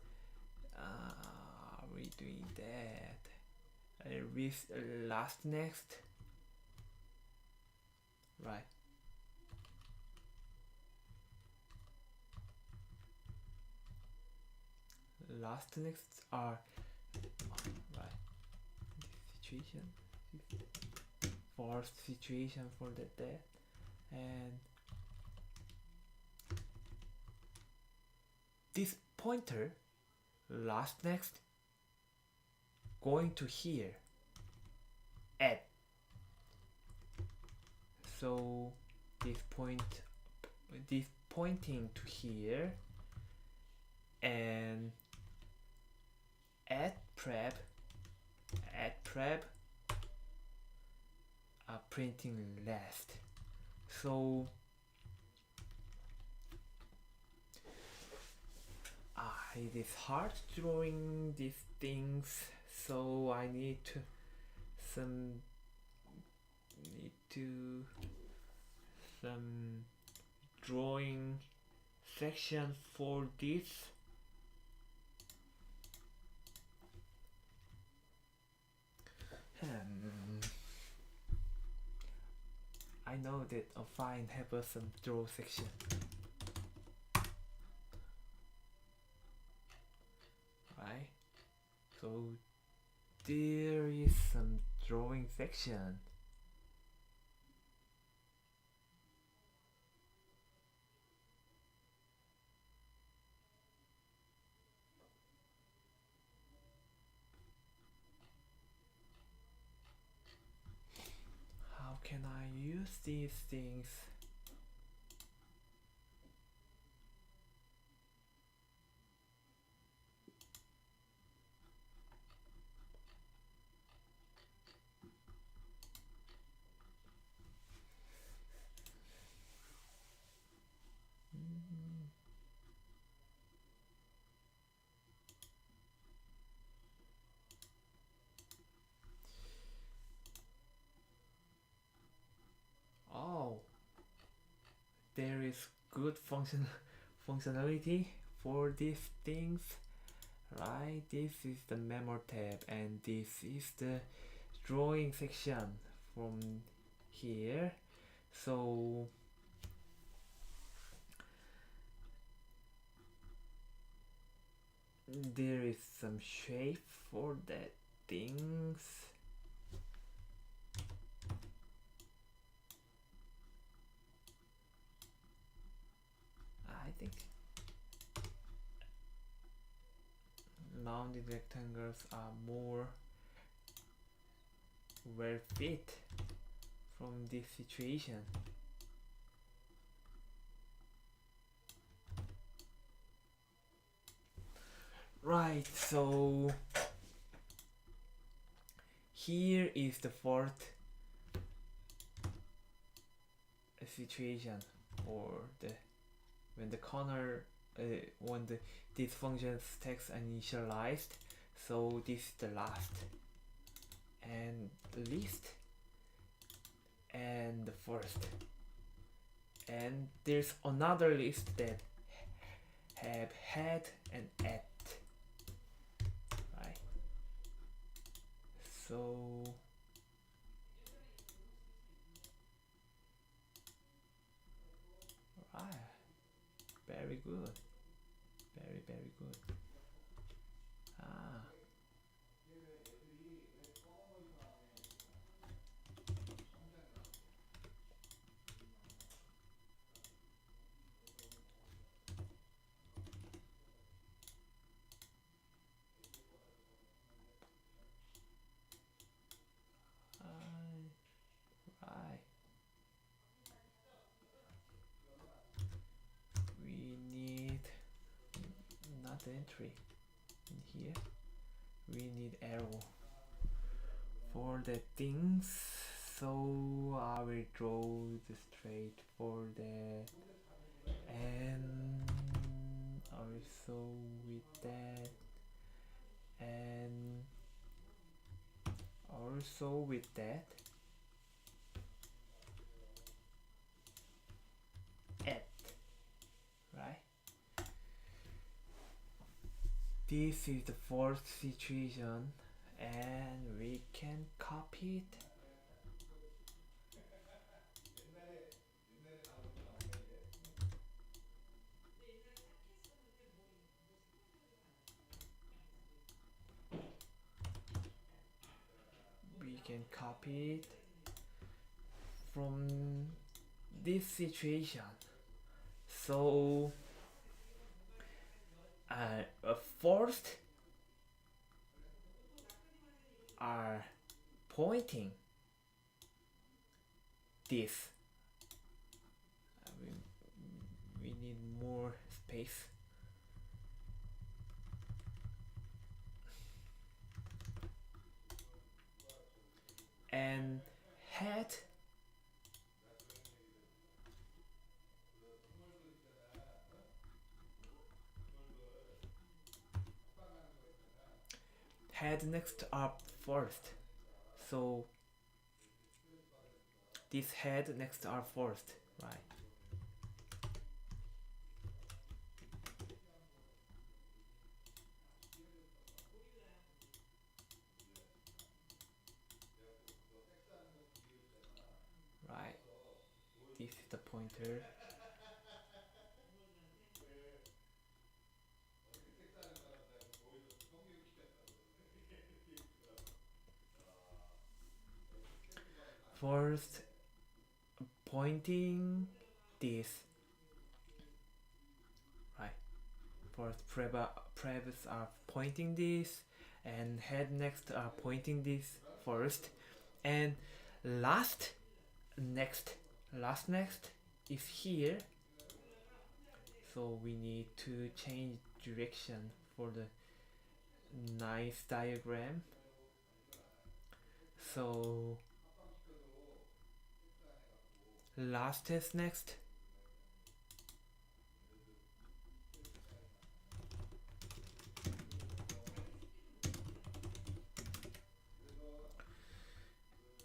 we're doing that. With last next, right? Last next are right. This situation, forced situation for the death, and this pointer last next going to here at. So this pointing to here, and at prep printing last. So it is hard drawing these things, so I need some drawing section for this. I know that a fine have some draw section. Right? So there is some drawing section. How can I use these things? Oh, there is good functionality for these things, right? This is the memo tab, and this is the drawing section from here. So there is some shape for that things. I think rounded rectangles are more well fit from this situation. Right, so here is the fourth situation for the when the corner when this function's text initialized. So this is the last and the least and the first, and there's another list that have had and at, right? So very good, very good. entry in here. We need arrow for the things, so I will draw the straight for that, and also with that, and also with that, add, right? This is the fourth situation, and we can copy it. We can copy it from this situation. So first are pointing this. We need more space. And head next up first. So this head next are first, right? Right. This is the pointer. First pointing this, right? First previous are pointing this, and head next are pointing this first, and last next is here. So we need to change direction for the nice diagram. So last is next.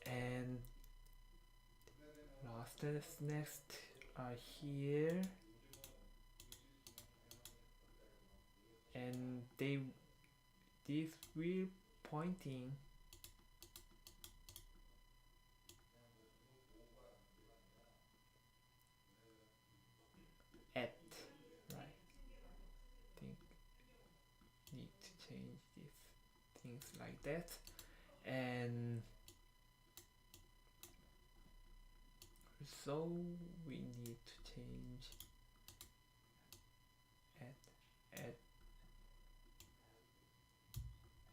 And last is next are here, and these will pointing at, right? Think need to change these things like that, and so we need to change at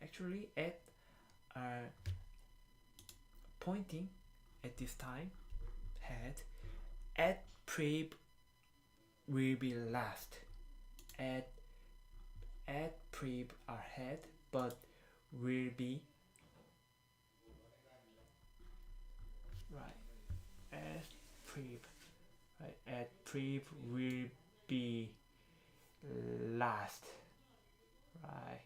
actually at are pointing at this time head, at prep will be last, at prep are head but will be right, at prep, right, at prep will be last, right,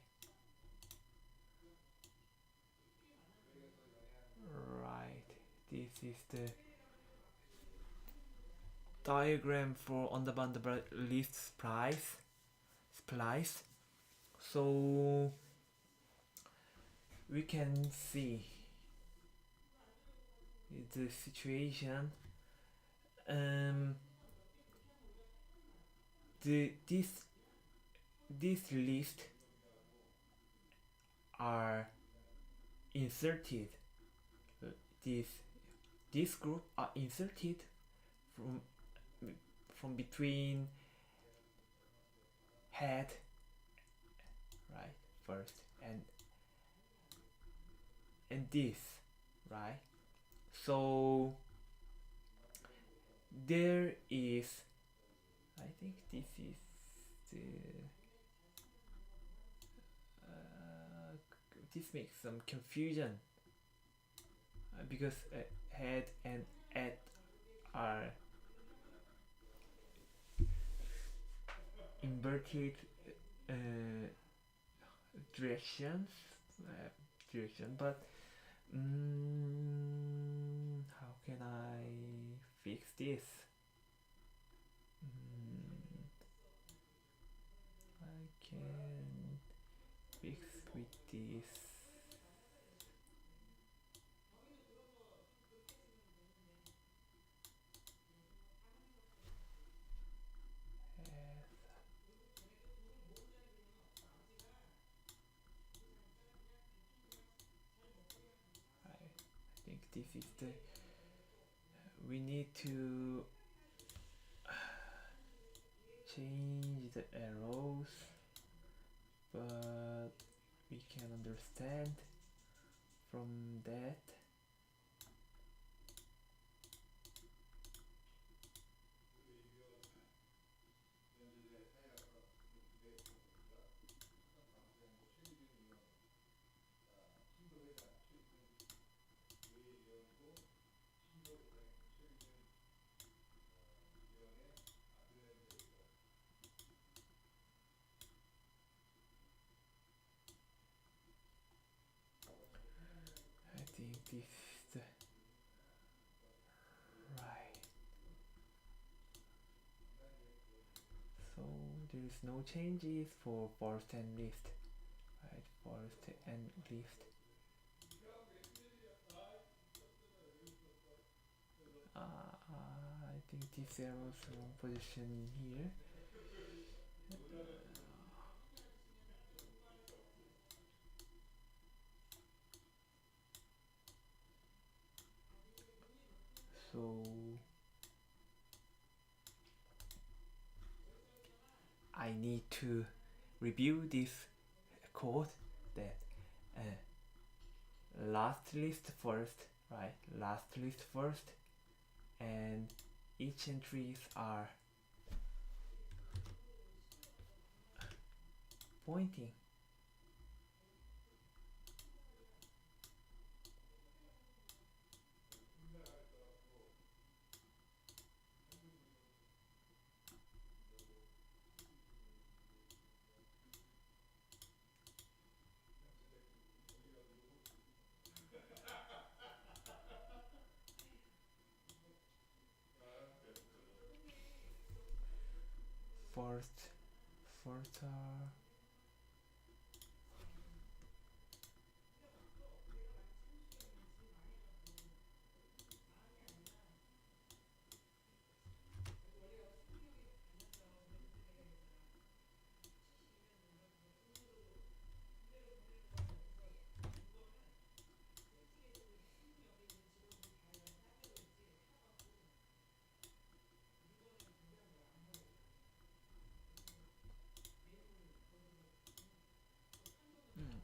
right. This is the diagram for on the list splice. So we can see the situation. This list are inserted. This group are inserted from between head, right, first, and this, right? So there is, I think this is the this makes some confusion because head and at are inverted uh, directions direction, but how can I fix this? I can fix with this. I think this is the. We need to change the arrows, but we can understand from that. I think this is the right. So there is no changes for forest and lift. Right, forest and lift. I think this arrow's wrong position here. So I need to review this code that last list first, right? Last list first, and each entries are pointing. First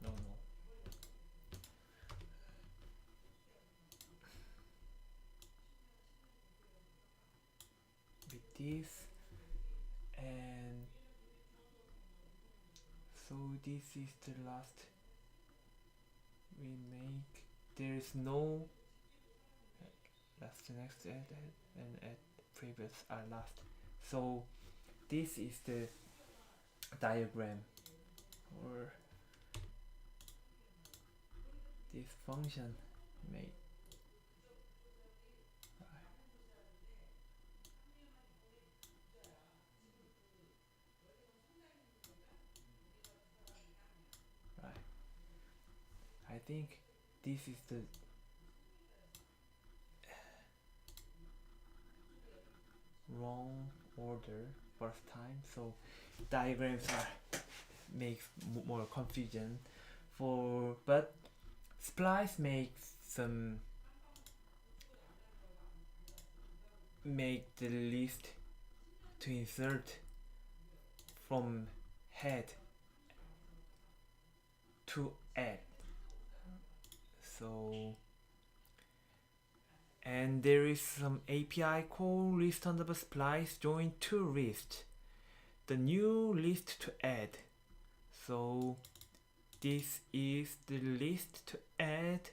no, no. With this, and so this is the last we make. There is no that's the next and at previous are last. So this is the diagram or this function made. Right. I think this is the wrong order first time, so diagrams are makes more confusion for, but splice makes some make the list to insert from head to add. So and there is some API call list underbar splice join to list, the new list to add. So this is the list to add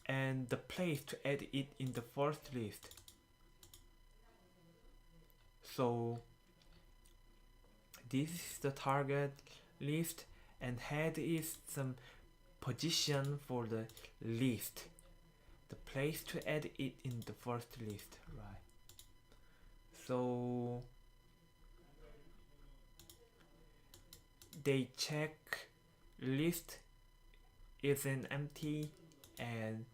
and the place to add it in the first list. So this is the target list and head is some position for the list, the place to add it in the first list, right? So they check list is an empty and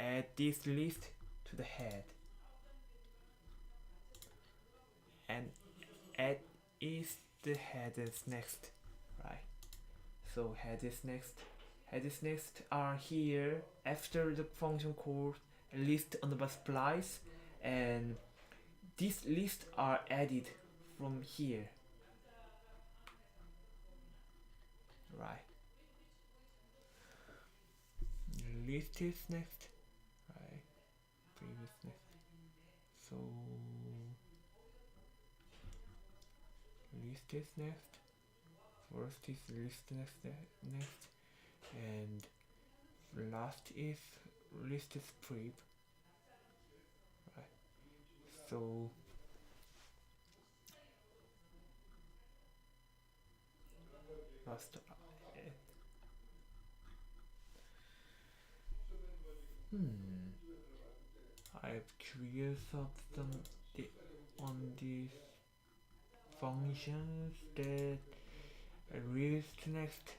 add this list to the head and add is the head is next, right? So head is next are here after the function called list underbar splice, and these lists are added from here, right? List is next, right? Previous next. So list is next. First is list next, and last is list is prep, right? So last I'm curious of some on these functions that list next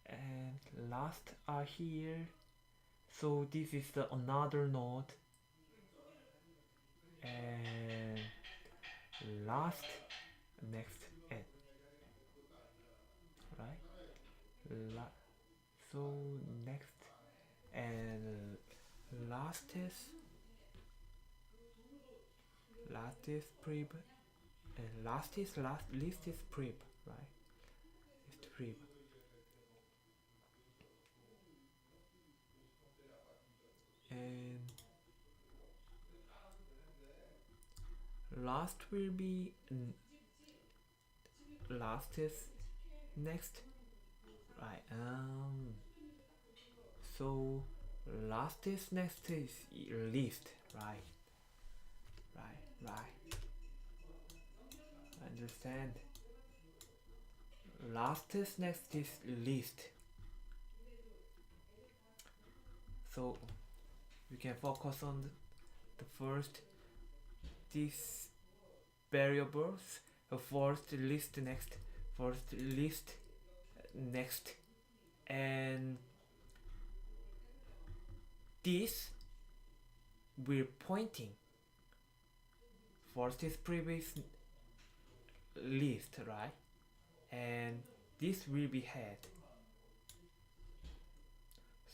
and last are here. So this is the another node and last next and right. So next and last is prep and last list is prep, right? List prep and last will be last is next, right? So last is next is list, right? Right. Understand. Last is next is list. So we can focus on the first these variables. First list next, and this we're pointing. First is previous list, right? And this will be head.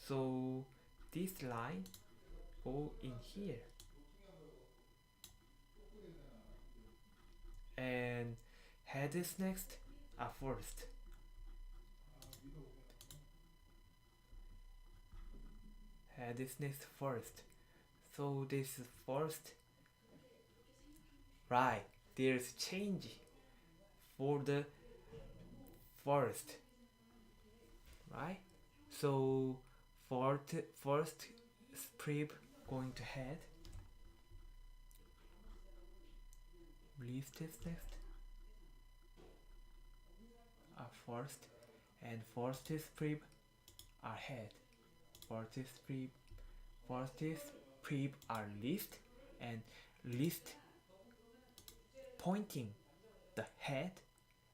So this line go in here, and head is next first. Head is next first. So this is first, right? There's change for the first, right? So first prep going to head, list is next first, and first is prep are head, first is prep are list, and list pointing the head,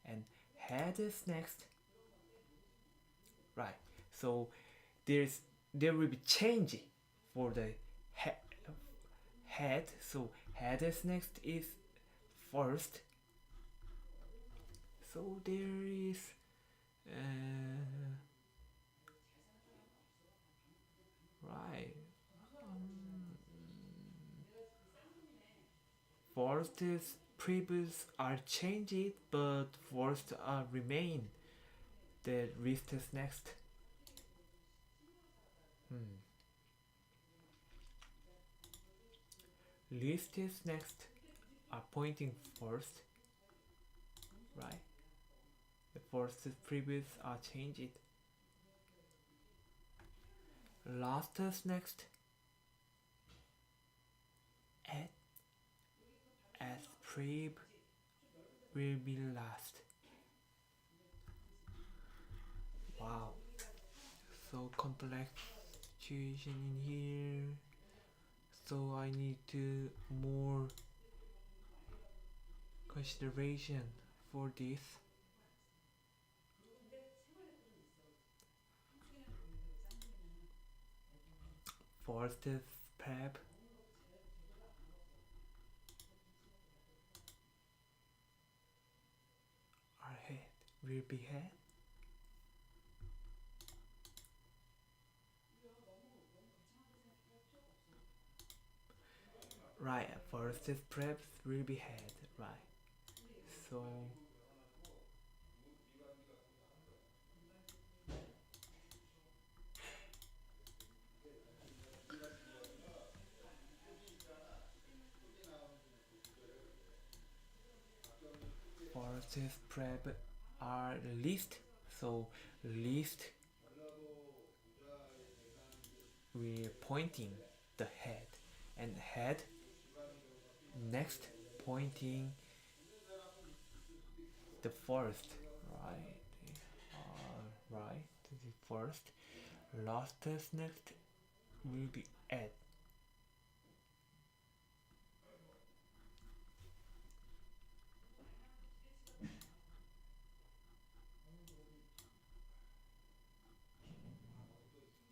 and head is next, right? So there will be change for the head. So head is next is first. So there is right. First is previous are changed, but first remain. The list is next. List is next are pointing first, right? The first previous are changed. Last is next. At as preb will be last. Wow, so complex situation in here. So I need to more consideration for this. First is prep. Our head will be head. Right, first is prep will be head. Right. So first is prep are least. So least we're pointing the head, and head next pointing the first, right? Right, the first. Last is next will be at.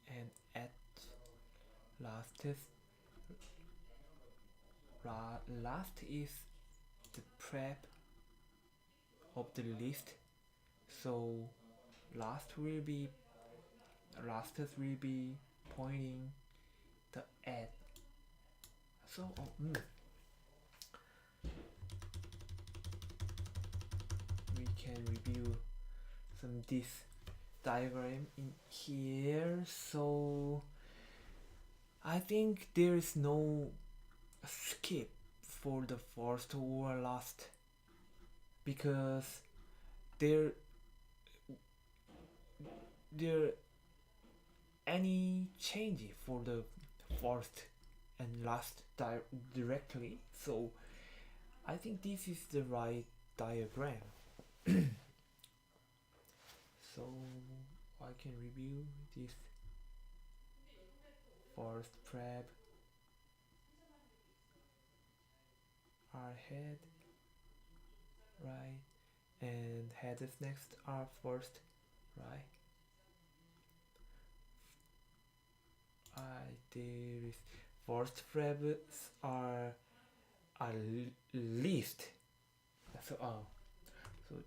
And at last is last is the prep of the list. So last will be pointing the at. So we can review some this diagram in here. So I think there is no skip for the first or last, because there there any change for the first and last directly. So I think this is the right diagram. So I can review this first prep, our head, right, and head is next, our first, right. There is first preps are least. So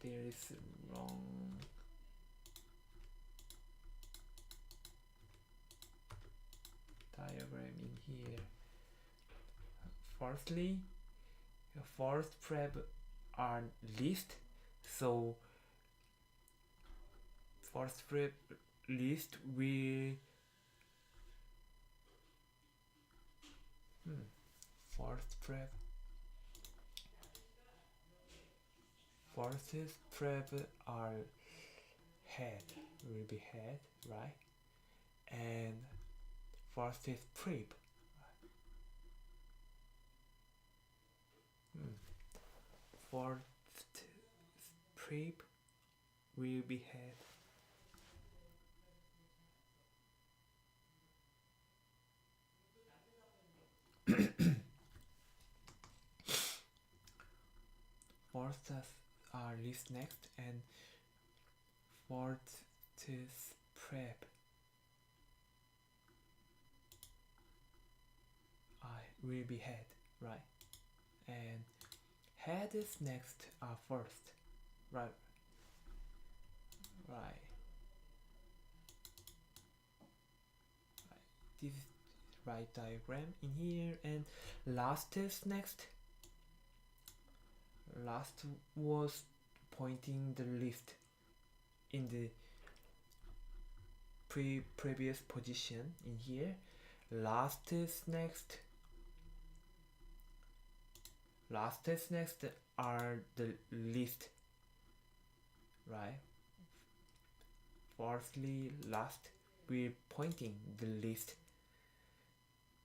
there is wrong diagram in here. Firstly, first prep are least, so first prep least will first prep forces prep are head will be head, right, and first is prep. First prep will be head. Fourth are list next, and fourth is prep. I will be head, right? And head is next, first, right? Right. This is right diagram in here, and last is next. Last was pointing the list in the previous position in here. Last is next. Last is next are the list, right? firstly last we're pointing the list,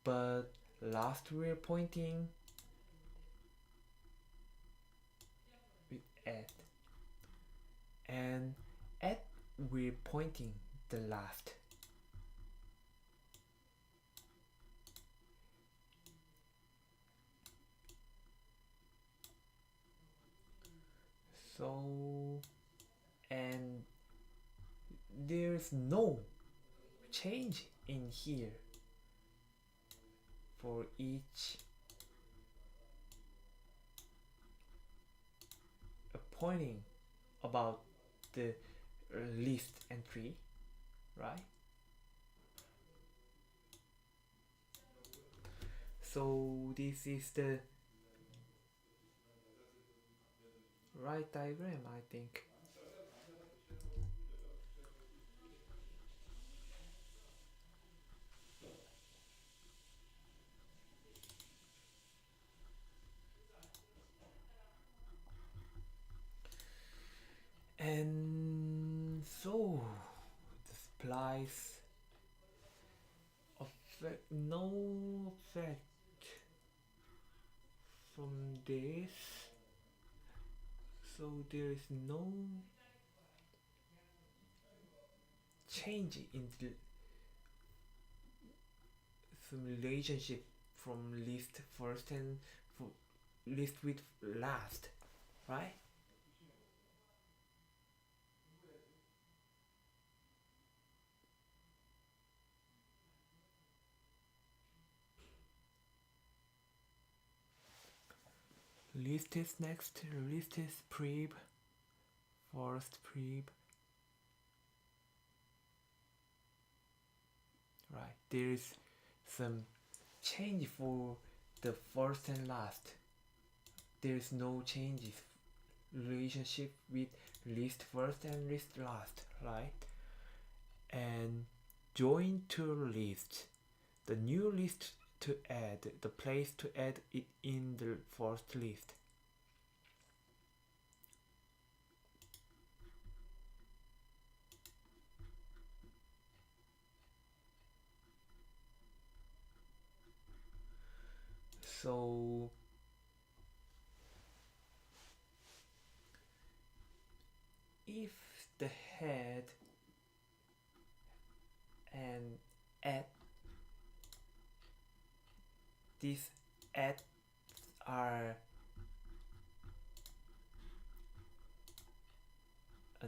but last we're pointing with add, and add we're pointing the last. So, and there's no change in here for each pointing about the list entry, right? So this is the right diagram, I think. And so the splice effect, no effect from this, so there is no change in the relationship from list first and list with last, right? List is next, list is preb, first preb, right? There is some change for the first and last. There is no changes relationship with list first and list last, right? And join to list, the new list to add, the place to add it in the first list. So if the head and add, these add are a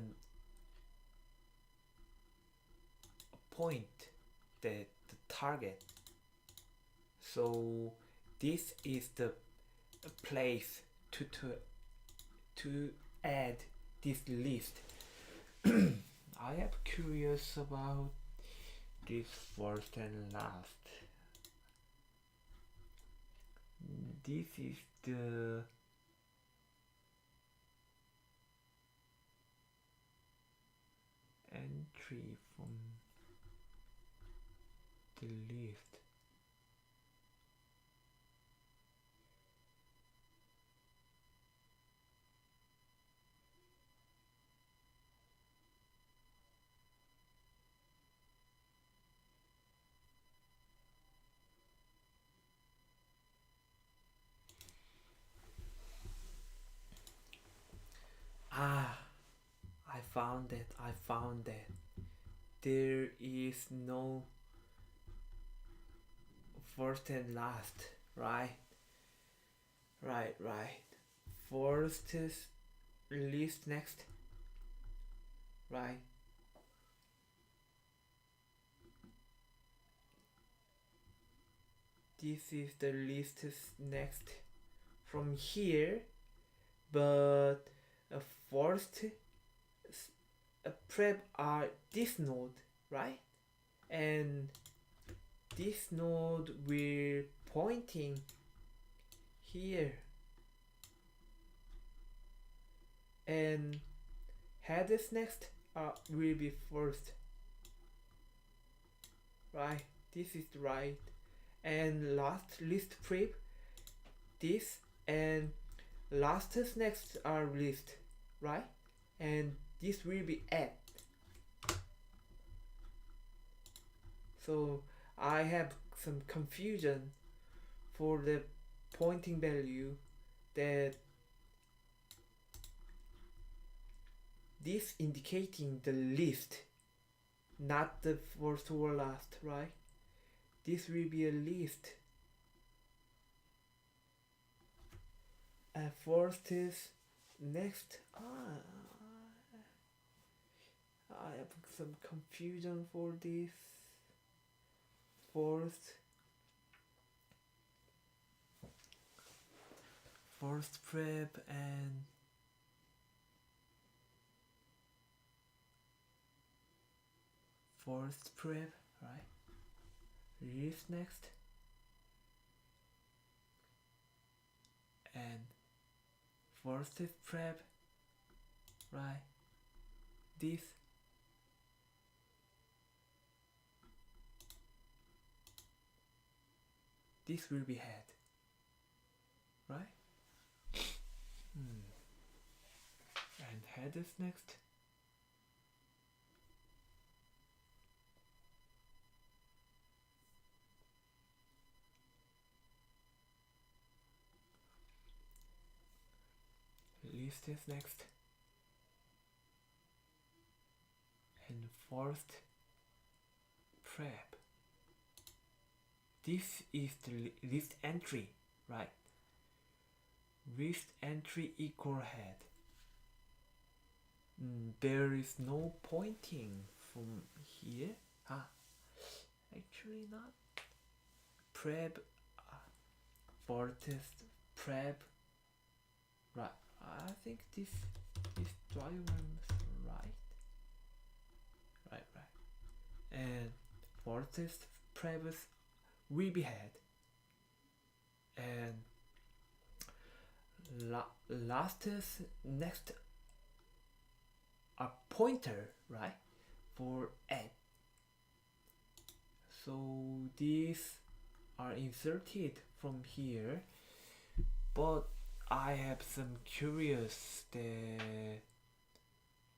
point, the target, so this is the place to add this list. I am curious about this first and last. This is the entry from the list. Ah, I found that. There is no first and last, right? Right. First is list next, right? This is the list next from here, but first prep are this node, right? And this node we're pointing here, and headers next will be first, right? This is right, and last list prep this, and lastest next are list, right? And this will be add. So I have some confusion for the pointing value that this indicating the list, not the first or last, right? This will be a list. And first is next. I have some confusion for this. First prep and first prep, right? This next. And first is prep, right? This. This will be head, right? And head is next. List is next. And first prep. This is the list entry, right? List entry equal head. There is no pointing from here. Actually not. Prep, vertex, prep. Right. I think this diagram is right. Right. And vertex, previous will be head. And last is next a pointer, right? For add. So these are inserted from here, but I have some curious that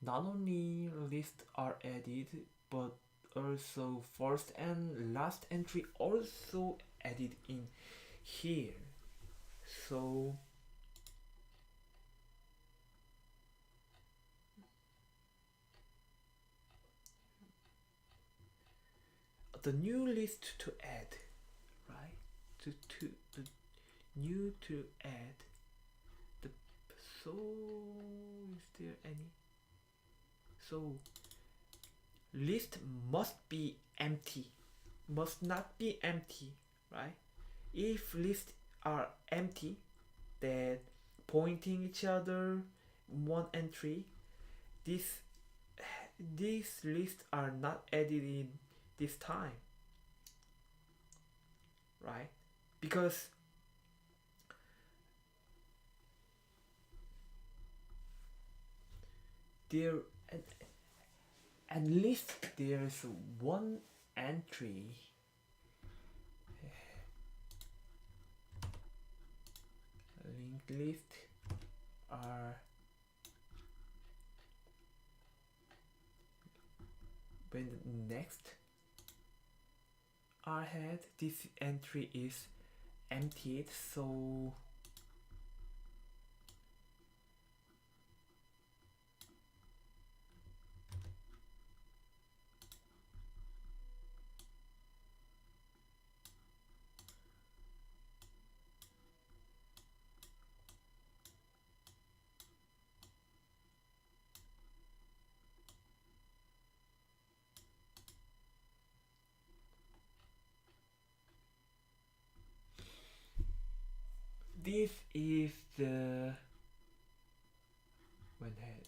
not only lists are added, but also first and last entry also added in here. So the new list to add, right? To the new to add. So is there any? So list must be empty, must not be empty, right? If lists are empty, that pointing each other one entry, these lists are not added in this time, right? Because there at least there's one entry linked list are when the next are head, this entry is emptied, so this is the when head.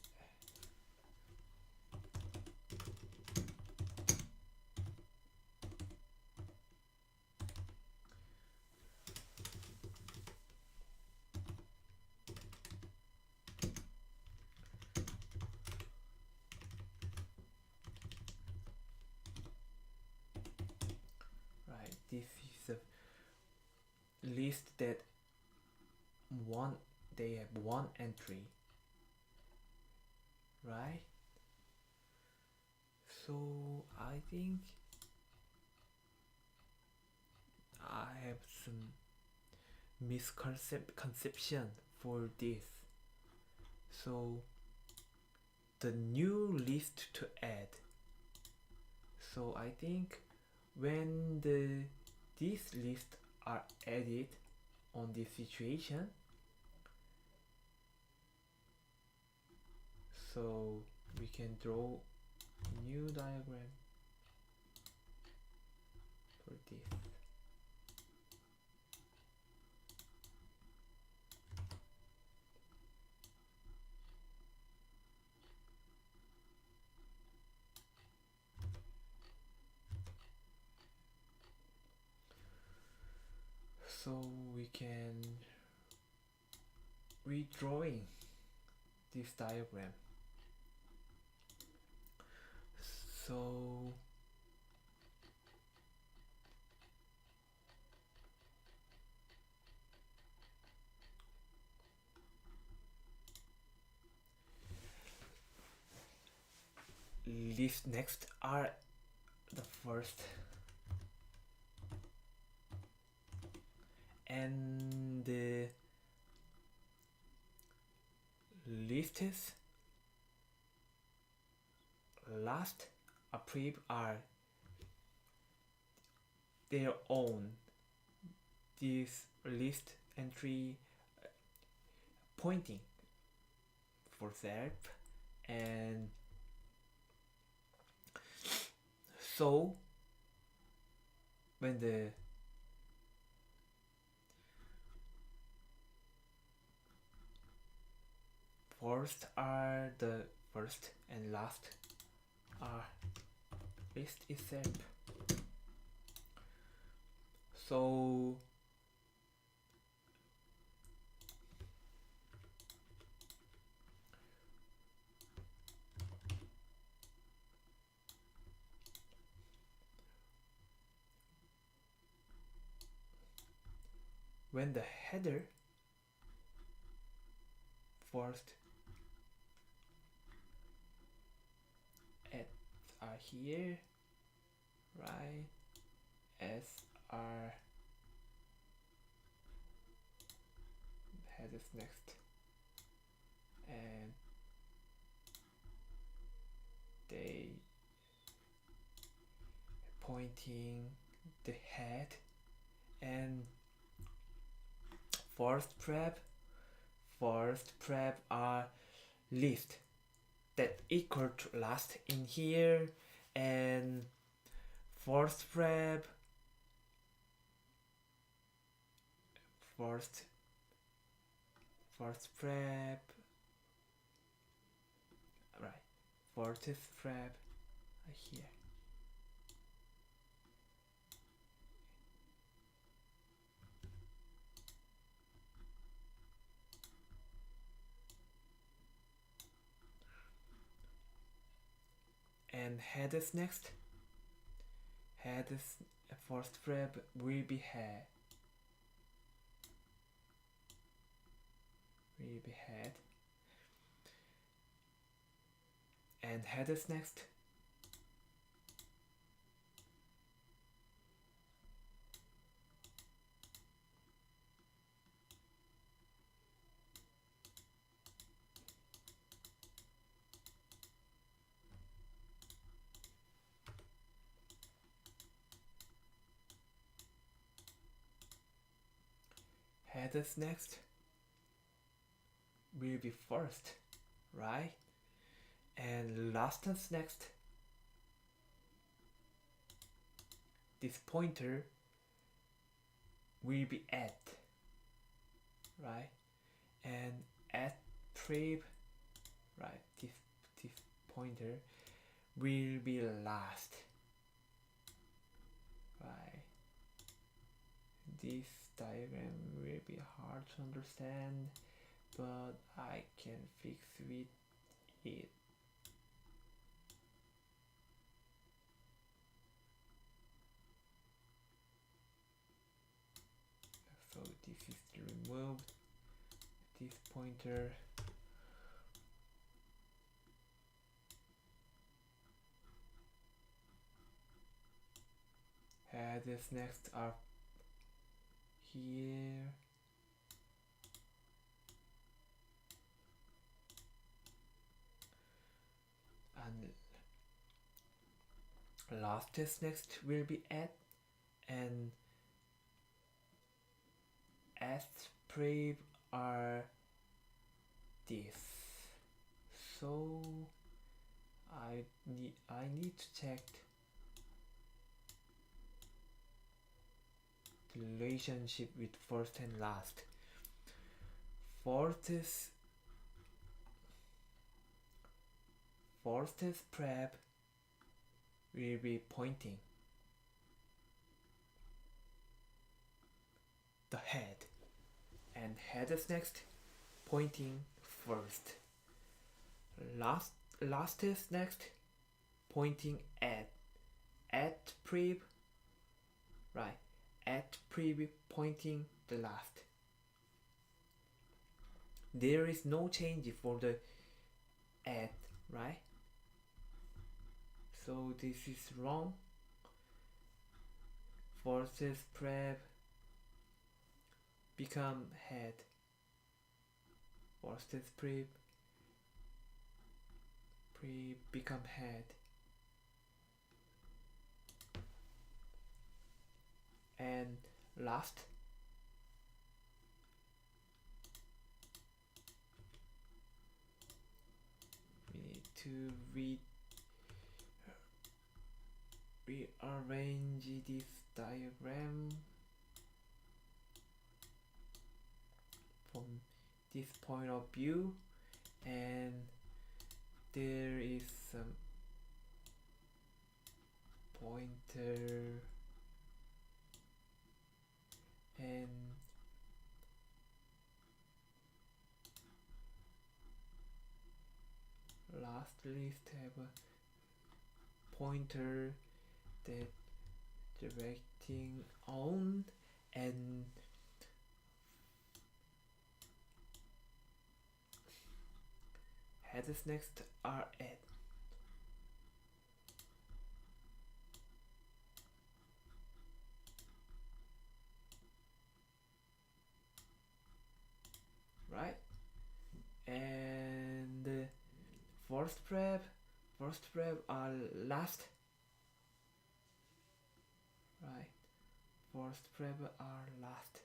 Right, this is a list that they have one entry, right? So I think have some misconception for this. So the new list to add. So I think when these lists are added on this situation, so we can draw new diagram for this. So we can redrawing this diagram. So list next are the first, and the lists last approve are their own. This list entry pointing for self, and so when the first are the first and last are list itself. So when the header first at are here, right, as are headers next, and they pointing the head, and first prep are list that equal to last in here, and first prep right, fourth prep here. And headers next. Headers first prep will be head. And headers next. Headers next will be first, right? And lastest next. This pointer will be at, right? And at prep, right? This pointer will be last, right? This diagram will be hard to understand, but I can fix with it. So this is removed, this pointer. Headers next are here. And last test next will be add, and as prep are this. So I need to check the relationship with first and last. Fourth is prep will be pointing the head, and head is next, pointing first. Last is next, pointing at prep, right? At prep pointing the last. There is no change for the at, right? So this is wrong. Versus prep become head. Versus prep become head. And last, we need to rearrange this diagram from this point of view, and there is some pointer and lastly have a pointer that directing on, and headers next are at. Right? And first prep are last. Right? First prep are last.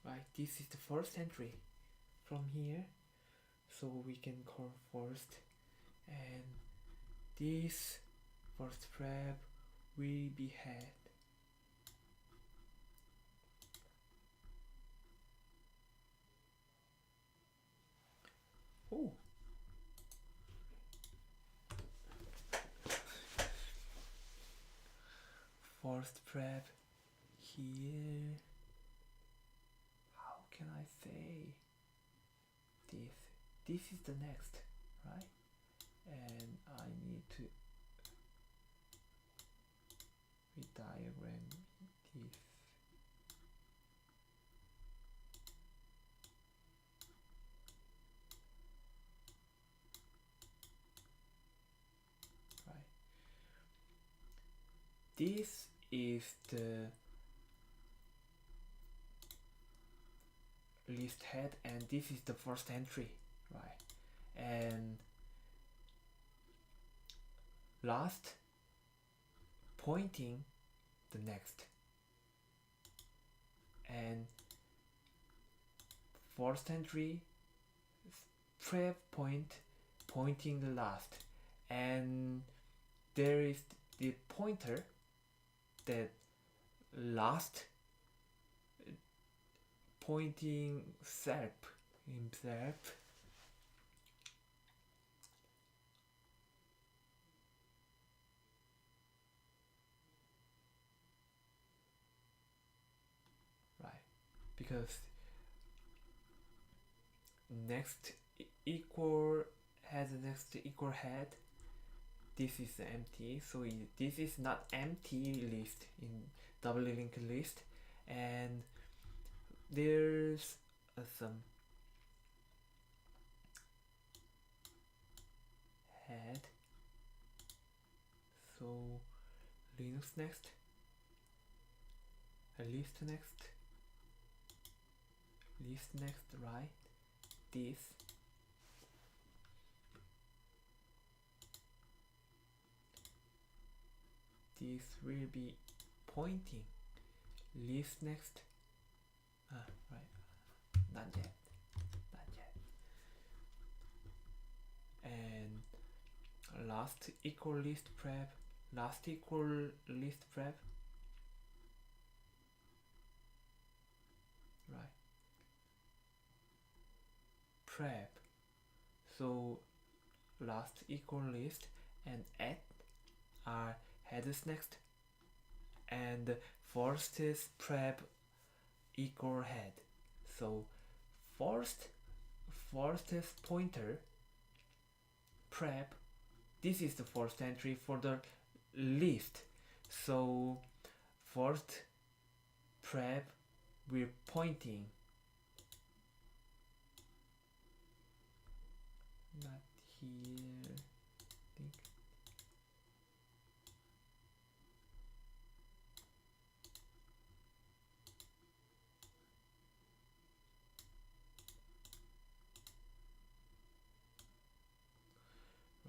Right, this is the first entry from here, so we can call first, and this first prep will be head. Oh, first prep here. How can I say this? This is the next, right? And I need to rediagram this. Right. This is the list head, and this is the first entry, right? And last pointing the next, and first entry prep pointing the last, and there is the pointer that last pointing himself. Right, because next equal has the next equal head, this is empty, so this is not empty list in doubly linked list. And there's some head, so Linux next, a list next, right? This will be pointing list next. Right, not yet. And last equal list prep, right? Prep, so last equal list and at are headers next, and first is prep equal head, so first is pointer prep. This is the first entry for the list, so first prep we're pointing, not here, I think.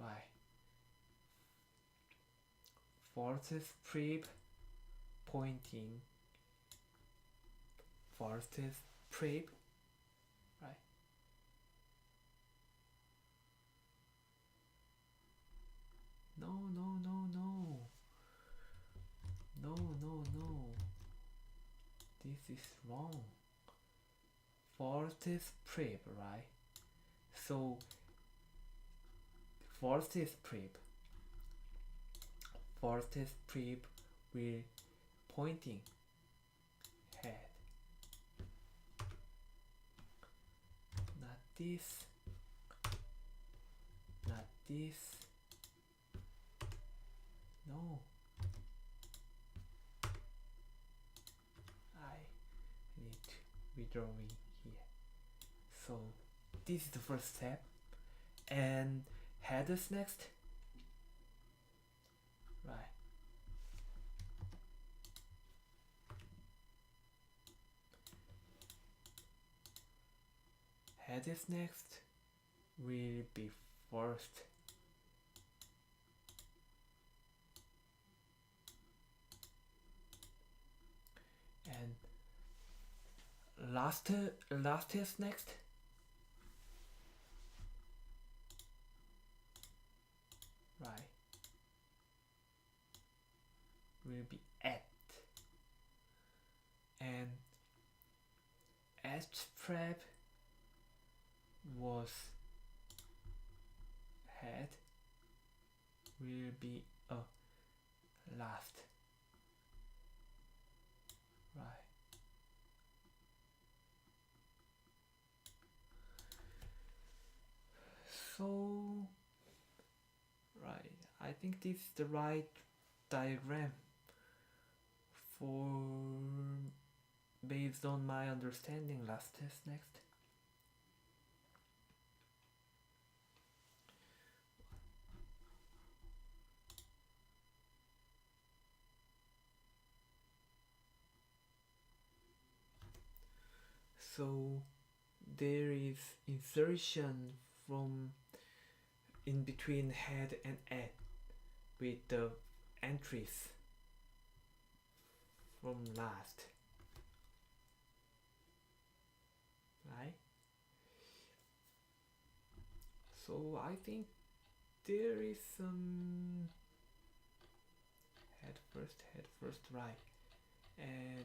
Right. Fourth is prep pointing. Fourth is prep, right? No. This is wrong. Fourth is prep, right? So fourth is prep. Fourth is prep. We're pointing head. Not this. Not this. No. I need to redrawing here. So this is the first step. And headers next. Right. Headers next will be first. And last is next. Right. Will be at. And at prep was head will be a last, right? So right, I think this is the right diagram for based on my understanding. Last test next. So there is insertion from in between head and at with the entries from last, right? So I think there is some head first, right? And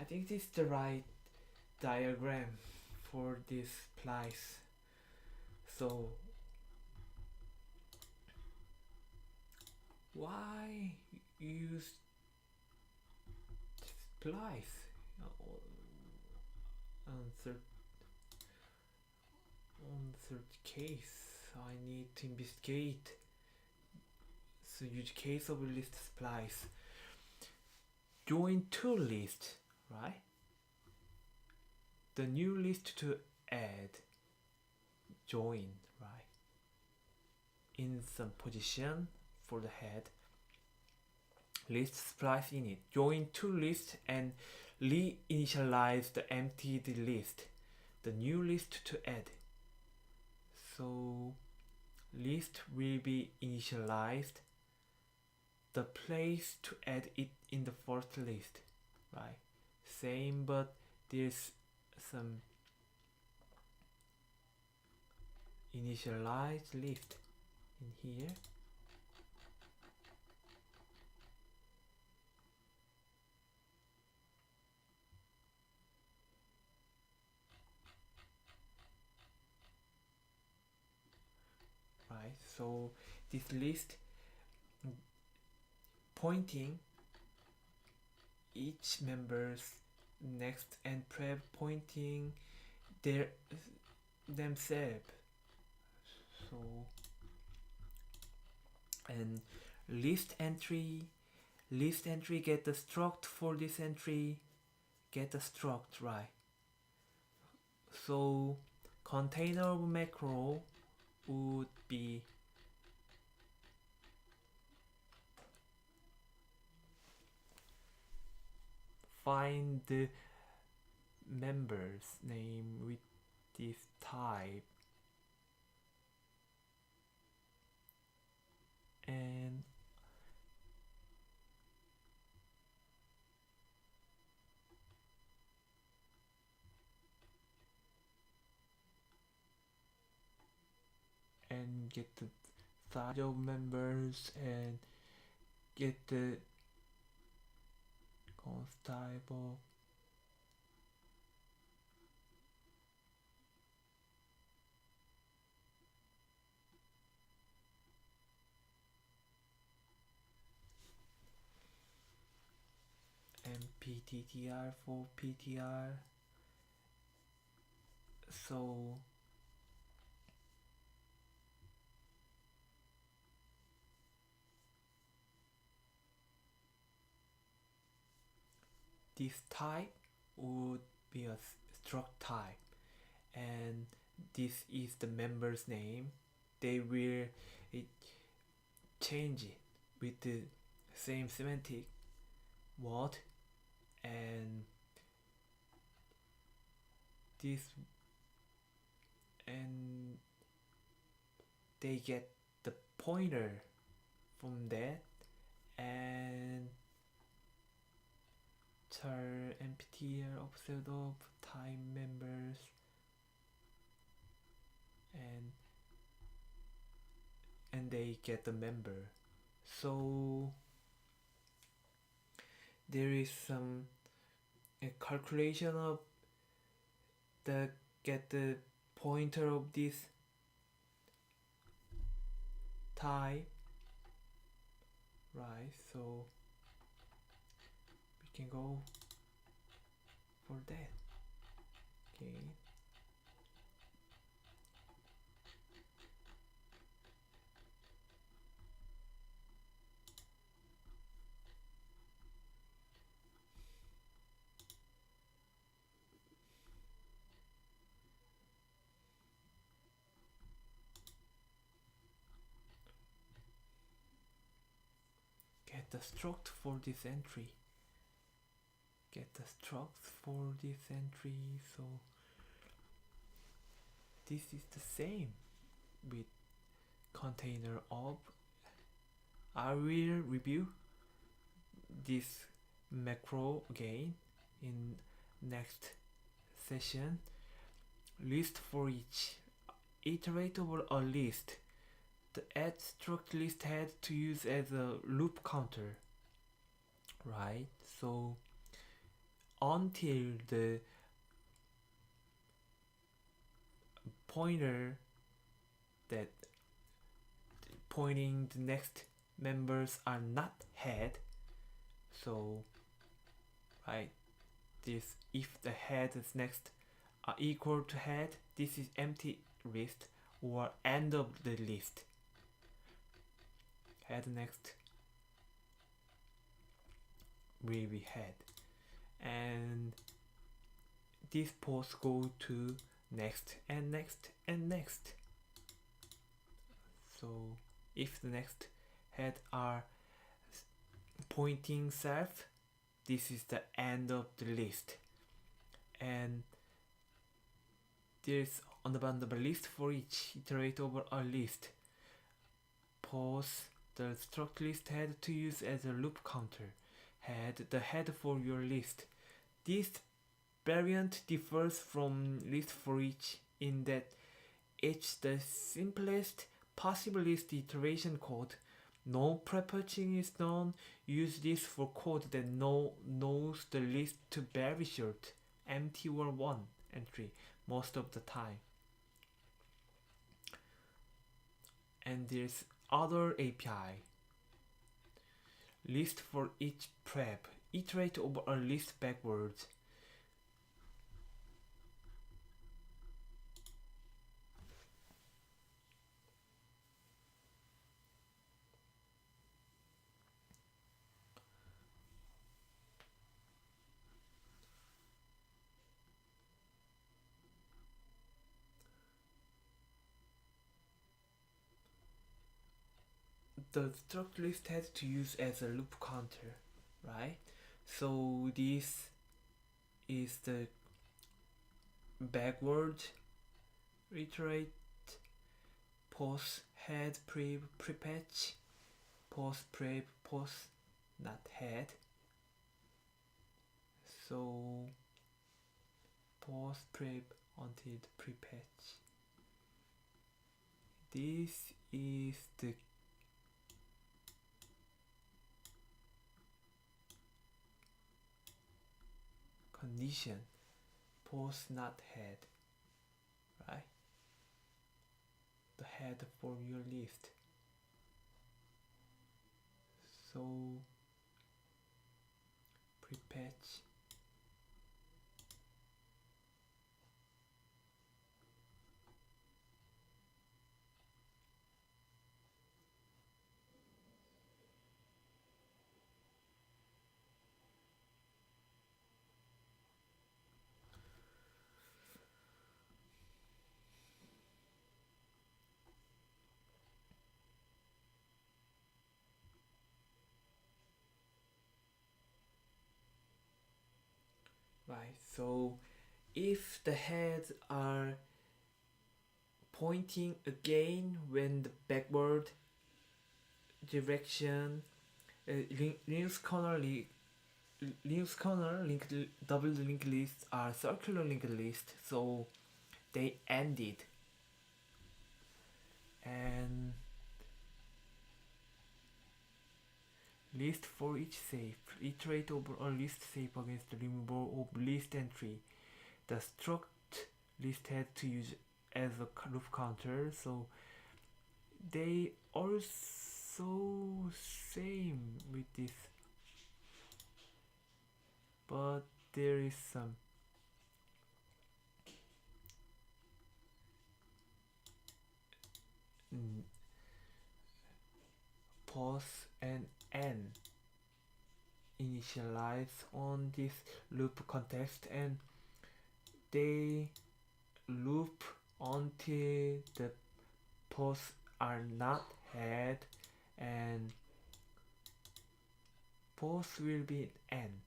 think this is the right diagram for this splice. So why use splice on third case? I need to investigate. So use case of list splice. Join two lists, right? The new list to add. Join, right? In some position for the head. List splice in it. Join two lists and reinitialize the emptied list. The new list to add. So list will be initialized. The place to add it in the first list, right? Same, but there's some initialized list in here. Right, so this list pointing each member's next and prep pointing their themselves. So and list entry get the struct for this entry, get the struct, right? So container macro would be find the member's name with this type and get the size of members and get the const type of mpttr for ptr. So this type would be a struct type and this is the member's name. They will change it with the same semantic word and this and they get the pointer from that and char mptr offset of time members and they get the member. So there is some calculation of the get the pointer of this type, right? So we can go for that. Okay. Get the struct for this entry. Get the struct for this entry. So this is the same with container of. I will review this macro again in next session. List for each. Iterate over a list. The add struct list had to use as a loop counter, right? So until the pointer that pointing the next members are not head. So right, this if the head is next are equal to head, this is empty list or end of the list. Head next will be head, and this post go to next and next and next. So if the next head are pointing self, this is the end of the list, and there's on the bottom of a list for each iterate over a list. Pause the struct list head to use as a loop counter. Head the head for your list. This variant differs from list for each in that it's the simplest possible list iteration code. No prefetching is done. Use this for code that knows the list to very short, empty or one entry most of the time. And there's other API. List for each prep. Iterate over a list backwards. The struct list has to use as a loop counter, right? So this is the backward iterate, post head prepatch, post prep post not head. So post prep until the prepatch. This is the condition, post not head, right? The head for your list. So prepatch right. So if the heads are pointing again when the backward direction, Linux kernel linked double linked lists are circular linked lists, so they ended. And list for each safe. Iterate over a list safe against the removal of list entry. The struct list had to use as a loop counter, so they also same with this, but there is some pause and end initialize on this loop context, and they loop until the posts are not head and post will be n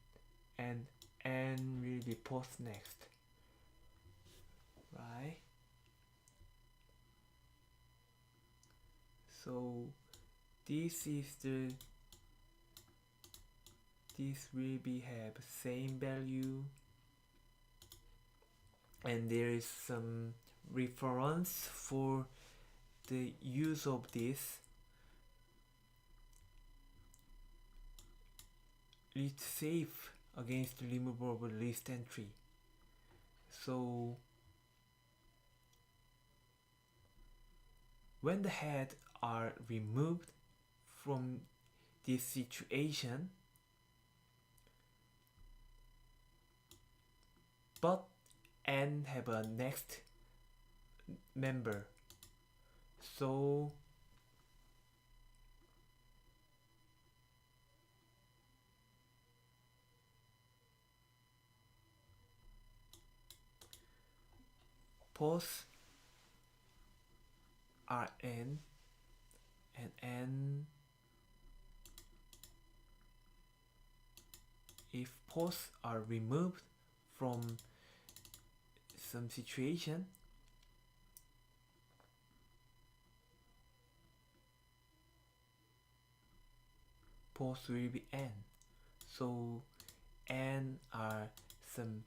and n will be post next, right? So this will be have same value, and there is some reference for the use of this. It's safe against the removable list entry. So when the head are removed from this situation, but n have a next member, so pos are n and n. If pos are removed from some situation, pos will be n. So n are some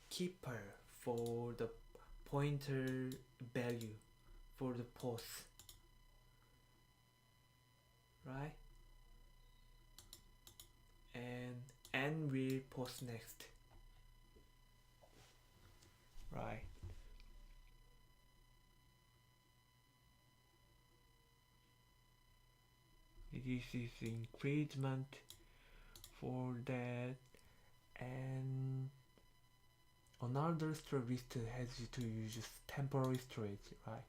keeper for the pointer value for the pos, right? And n will pos next, right? This is increment for that, and another storage has to use temporary storage, right?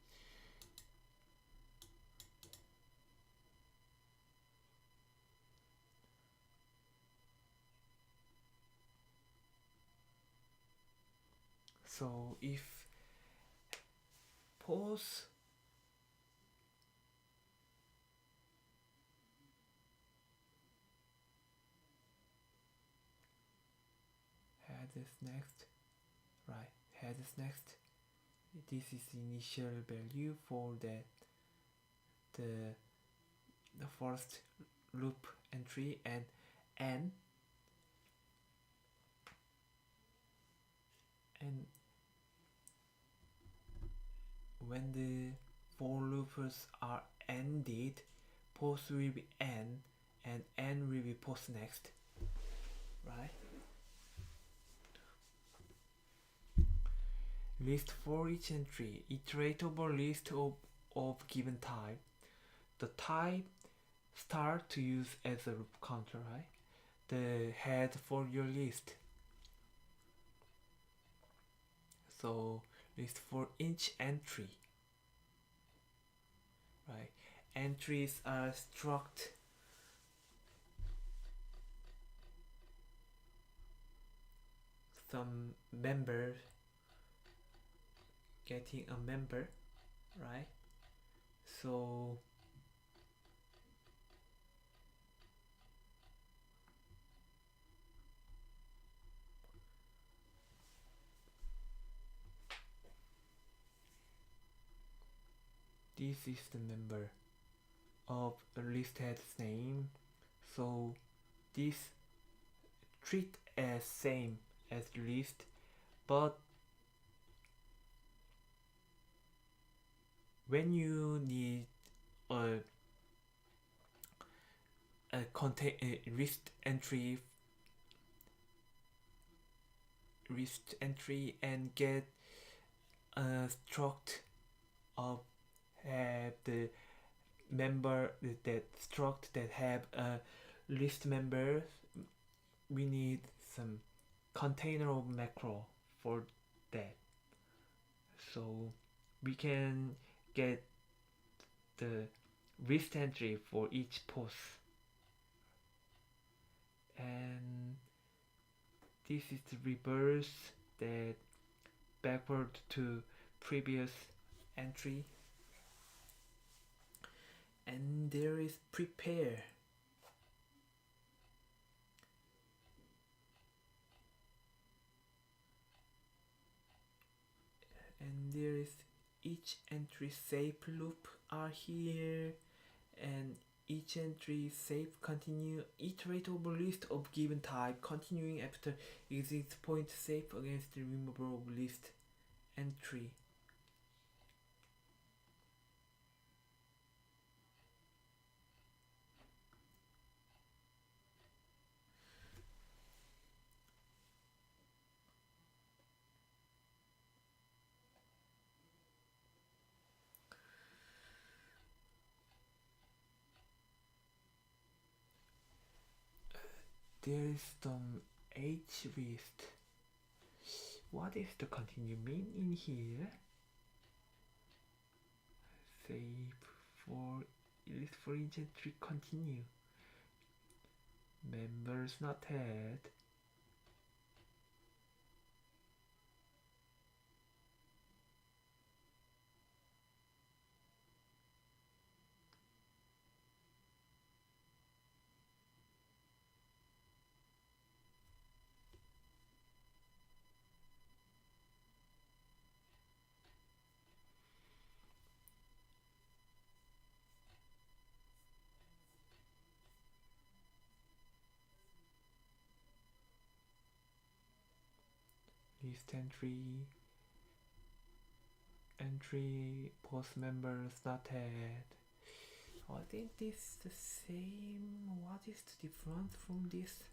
So if pos head is next, right? Head is next. This is the initial value for the first loop entry, and n, and when the for loops are ended, pos will be n and n will be pos next, right? List for each entry, iteratable list of given type. The type start to use as a loop counter, right? The head for your list. So list for each entry, right? Entries are struct some member getting a member, right? So this is the member of a list head's name. So this treat as same as list, but when you need a list entry and get a struct of have the member that struct that have a list members, we need some container of macro for that, so we can get the list entry for each post, and this is the reverse that backward to previous entry, and there is prepare, and there is each entry safe loop are here, and each entry safe continue iteratable list of given type continuing after exit point safe against the removable list entry. there's some H list. What is the continue mean in here? Say for list for each entry continue. Members not had. List entry post members not had. I think this is the same. What is the difference from this?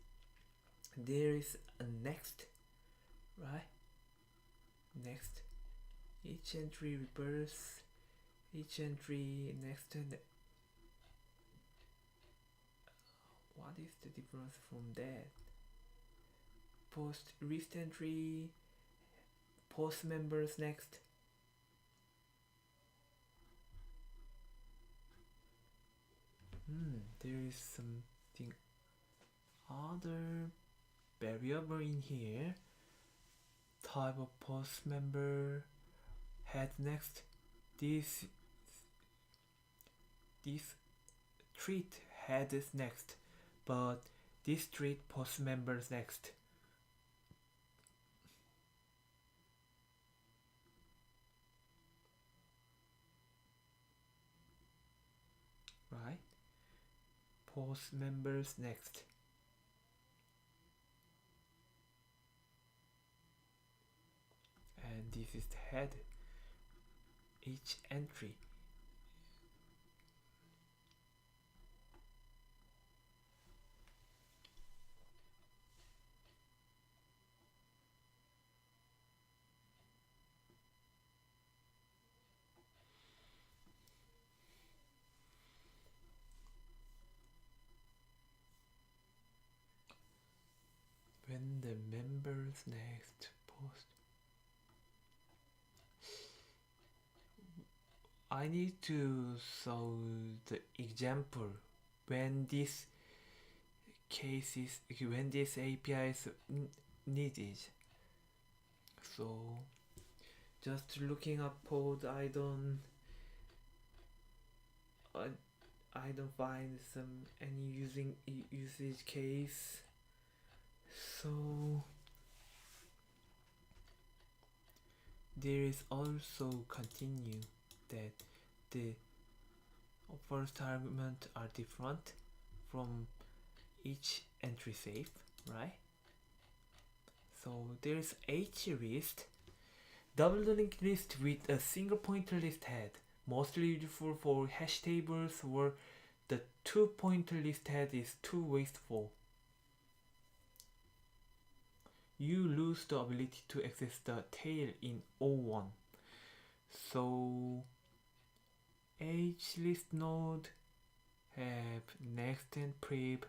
There is a next, right? Next. Each entry reverse. Each entry next and what is the difference from that? Post list entry, post members next. There is something other variable in here. Type of post member head next. This treat head is next, but this treat post members next. Right? Post members next. And this is the head. Each entry. When the members next post. I need to show the example when this case is when this API is needed. So just looking up code, I don't find any usage case. So there is also continue that the first argument are different from each entry safe, right? So there is H list, double linked list with a single pointer list head, mostly useful for hash tables where the 2-pointer list head is too wasteful. You lose the ability to access the tail in O1. So H list node have next and prep.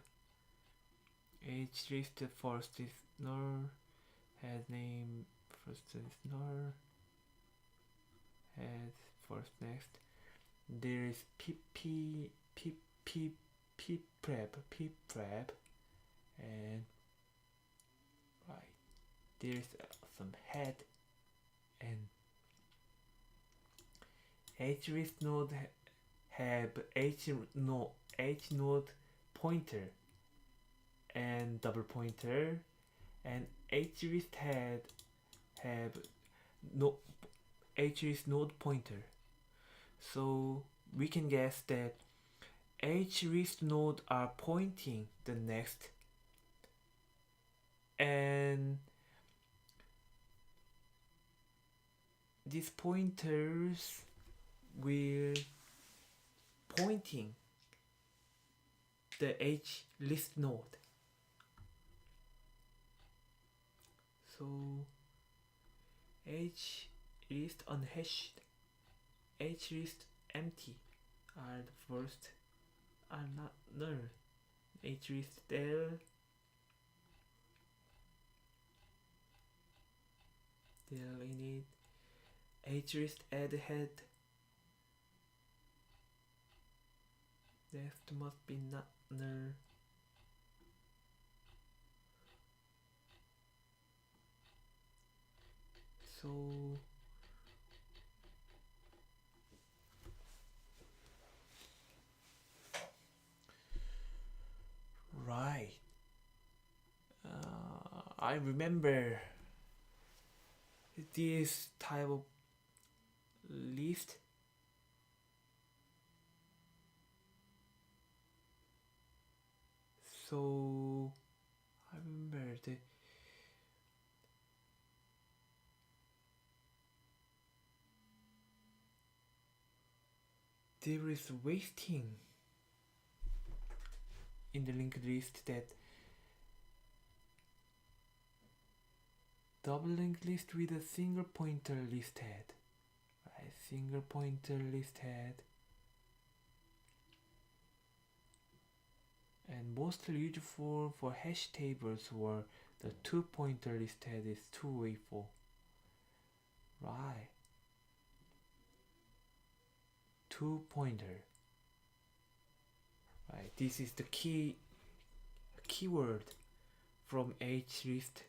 H list first is null, has name first is null, has first next. There is prep, and right. There is some head and H list node have H node pointer and double pointer, and H list head have no H list node pointer. So we can guess that H list node are pointing the next, and these pointers will pointing the H list node. So H list unhashed, H list empty are the first, are not null. H list there delete hrist add head. Left must be not null. So right, I remember this type of list. So I remember there is wasting in the linked list that double linked list with a single pointer list head. Right, single pointer list head. And mostly used for hash tables where the two pointer list head is two-way for. Right. Two pointer. Right. This is the keyword from hrist.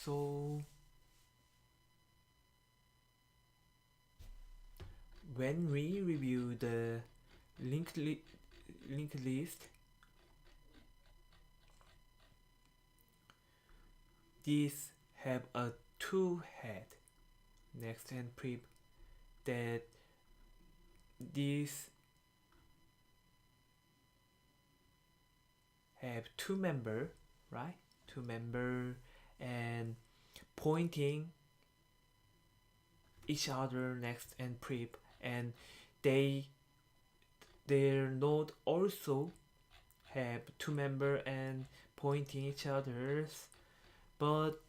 So when we review the linked list, these have a two head next and prep, that these have two member, right? Two member and pointing each other next and prep, and their node also have two member and pointing each others, but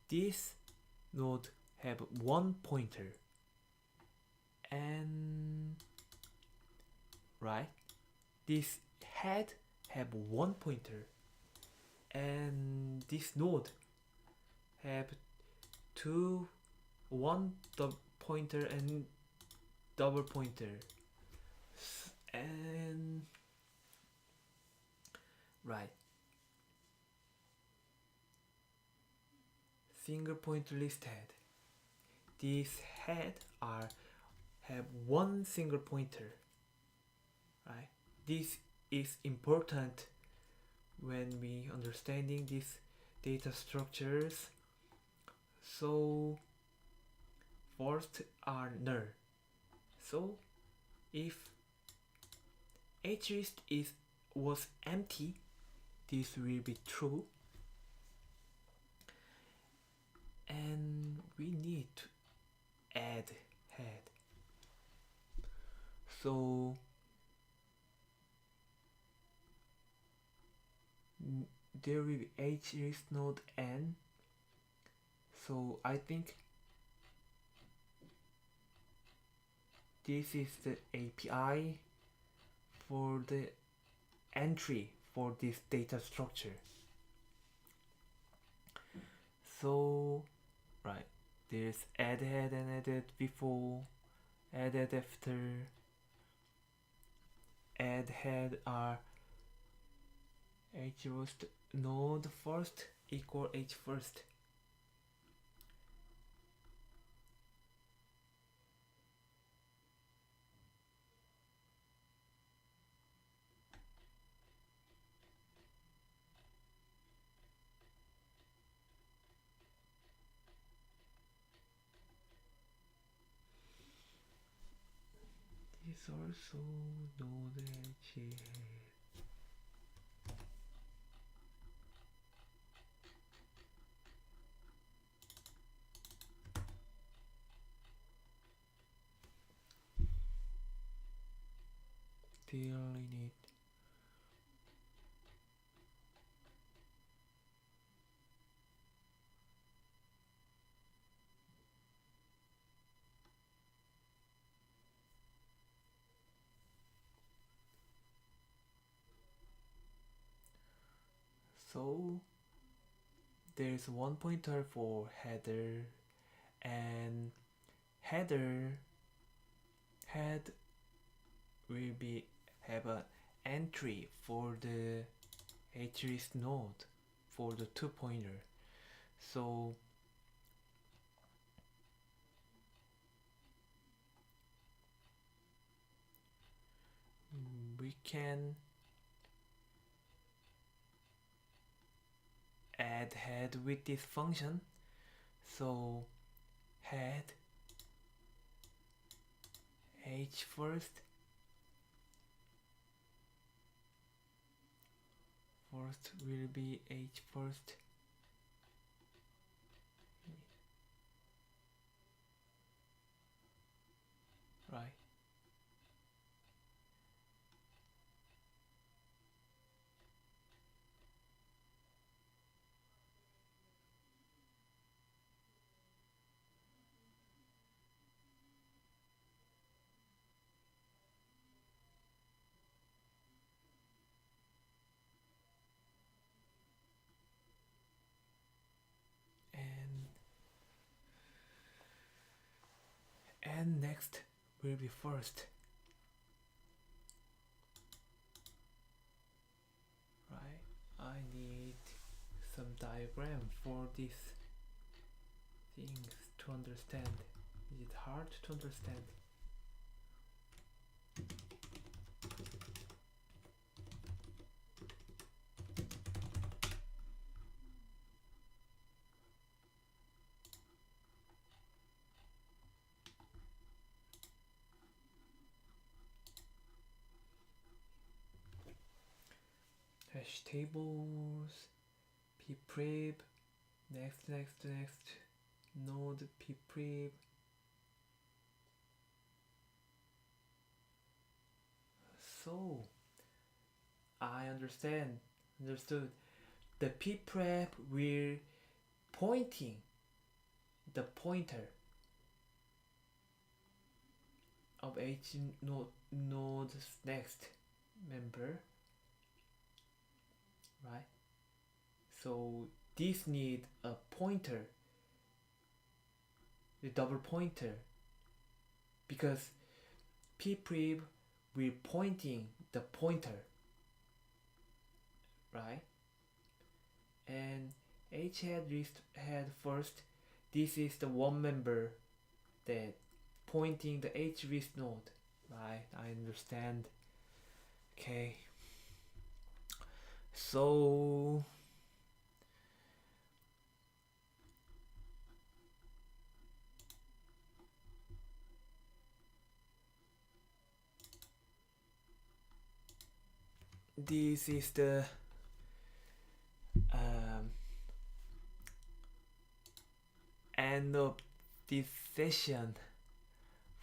this node have one pointer, and right, this head have one pointer, and this node have one pointer and double pointer, and right, single pointer list head. These head have one single pointer, right? This is important when we understanding these data structures. So first are null. So if hrist was empty, this will be true, and we need to add head. So there will be hrist node n. So I think this is the API for the entry for this data structure. So right, there's add head and added before, added after. Add head are hrist node first equal h first. This also node h head. Delete. So there's one pointer for header, and header head will be have an entry for the hrlist node for the two pointer. So we can add head with this function. So head h first will be h first, right? And next will be first, right? I need some diagram for these things to understand. Is it hard to understand? Hash tables, pprib, next, node pprib. So I understood. The pprep will pointing the pointer of each node's next member, right? So this need a pointer, the double pointer, because pprib will pointing the pointer, right? And h head first, this is the one member that pointing the h list node, right? I understand. Okay, so this is the end of this session.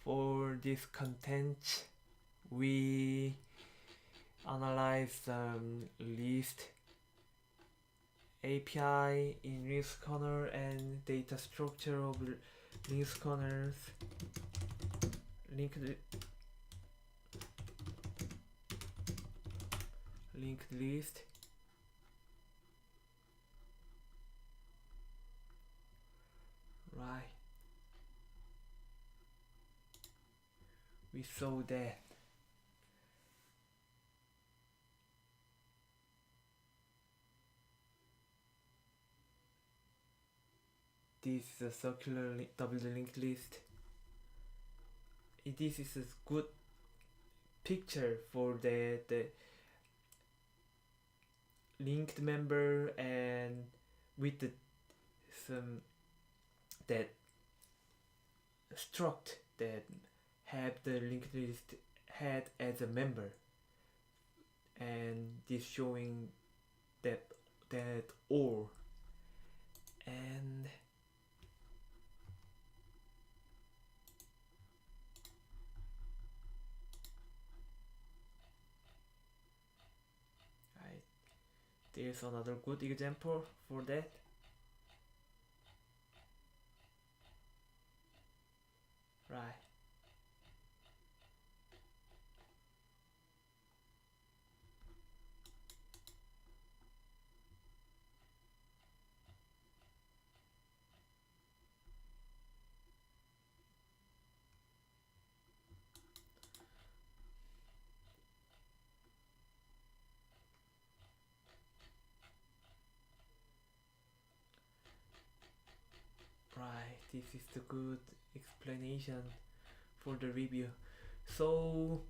For this content, we analyze list API in list corner and data structure of list corners, linked list, right? We saw that this is a circular double linked list. This is a good picture for the linked member, and with the some that struct that have the linked list head as a member, and this showing that or, and there's another good example for that. Right. Alright, this is the good explanation for the review. So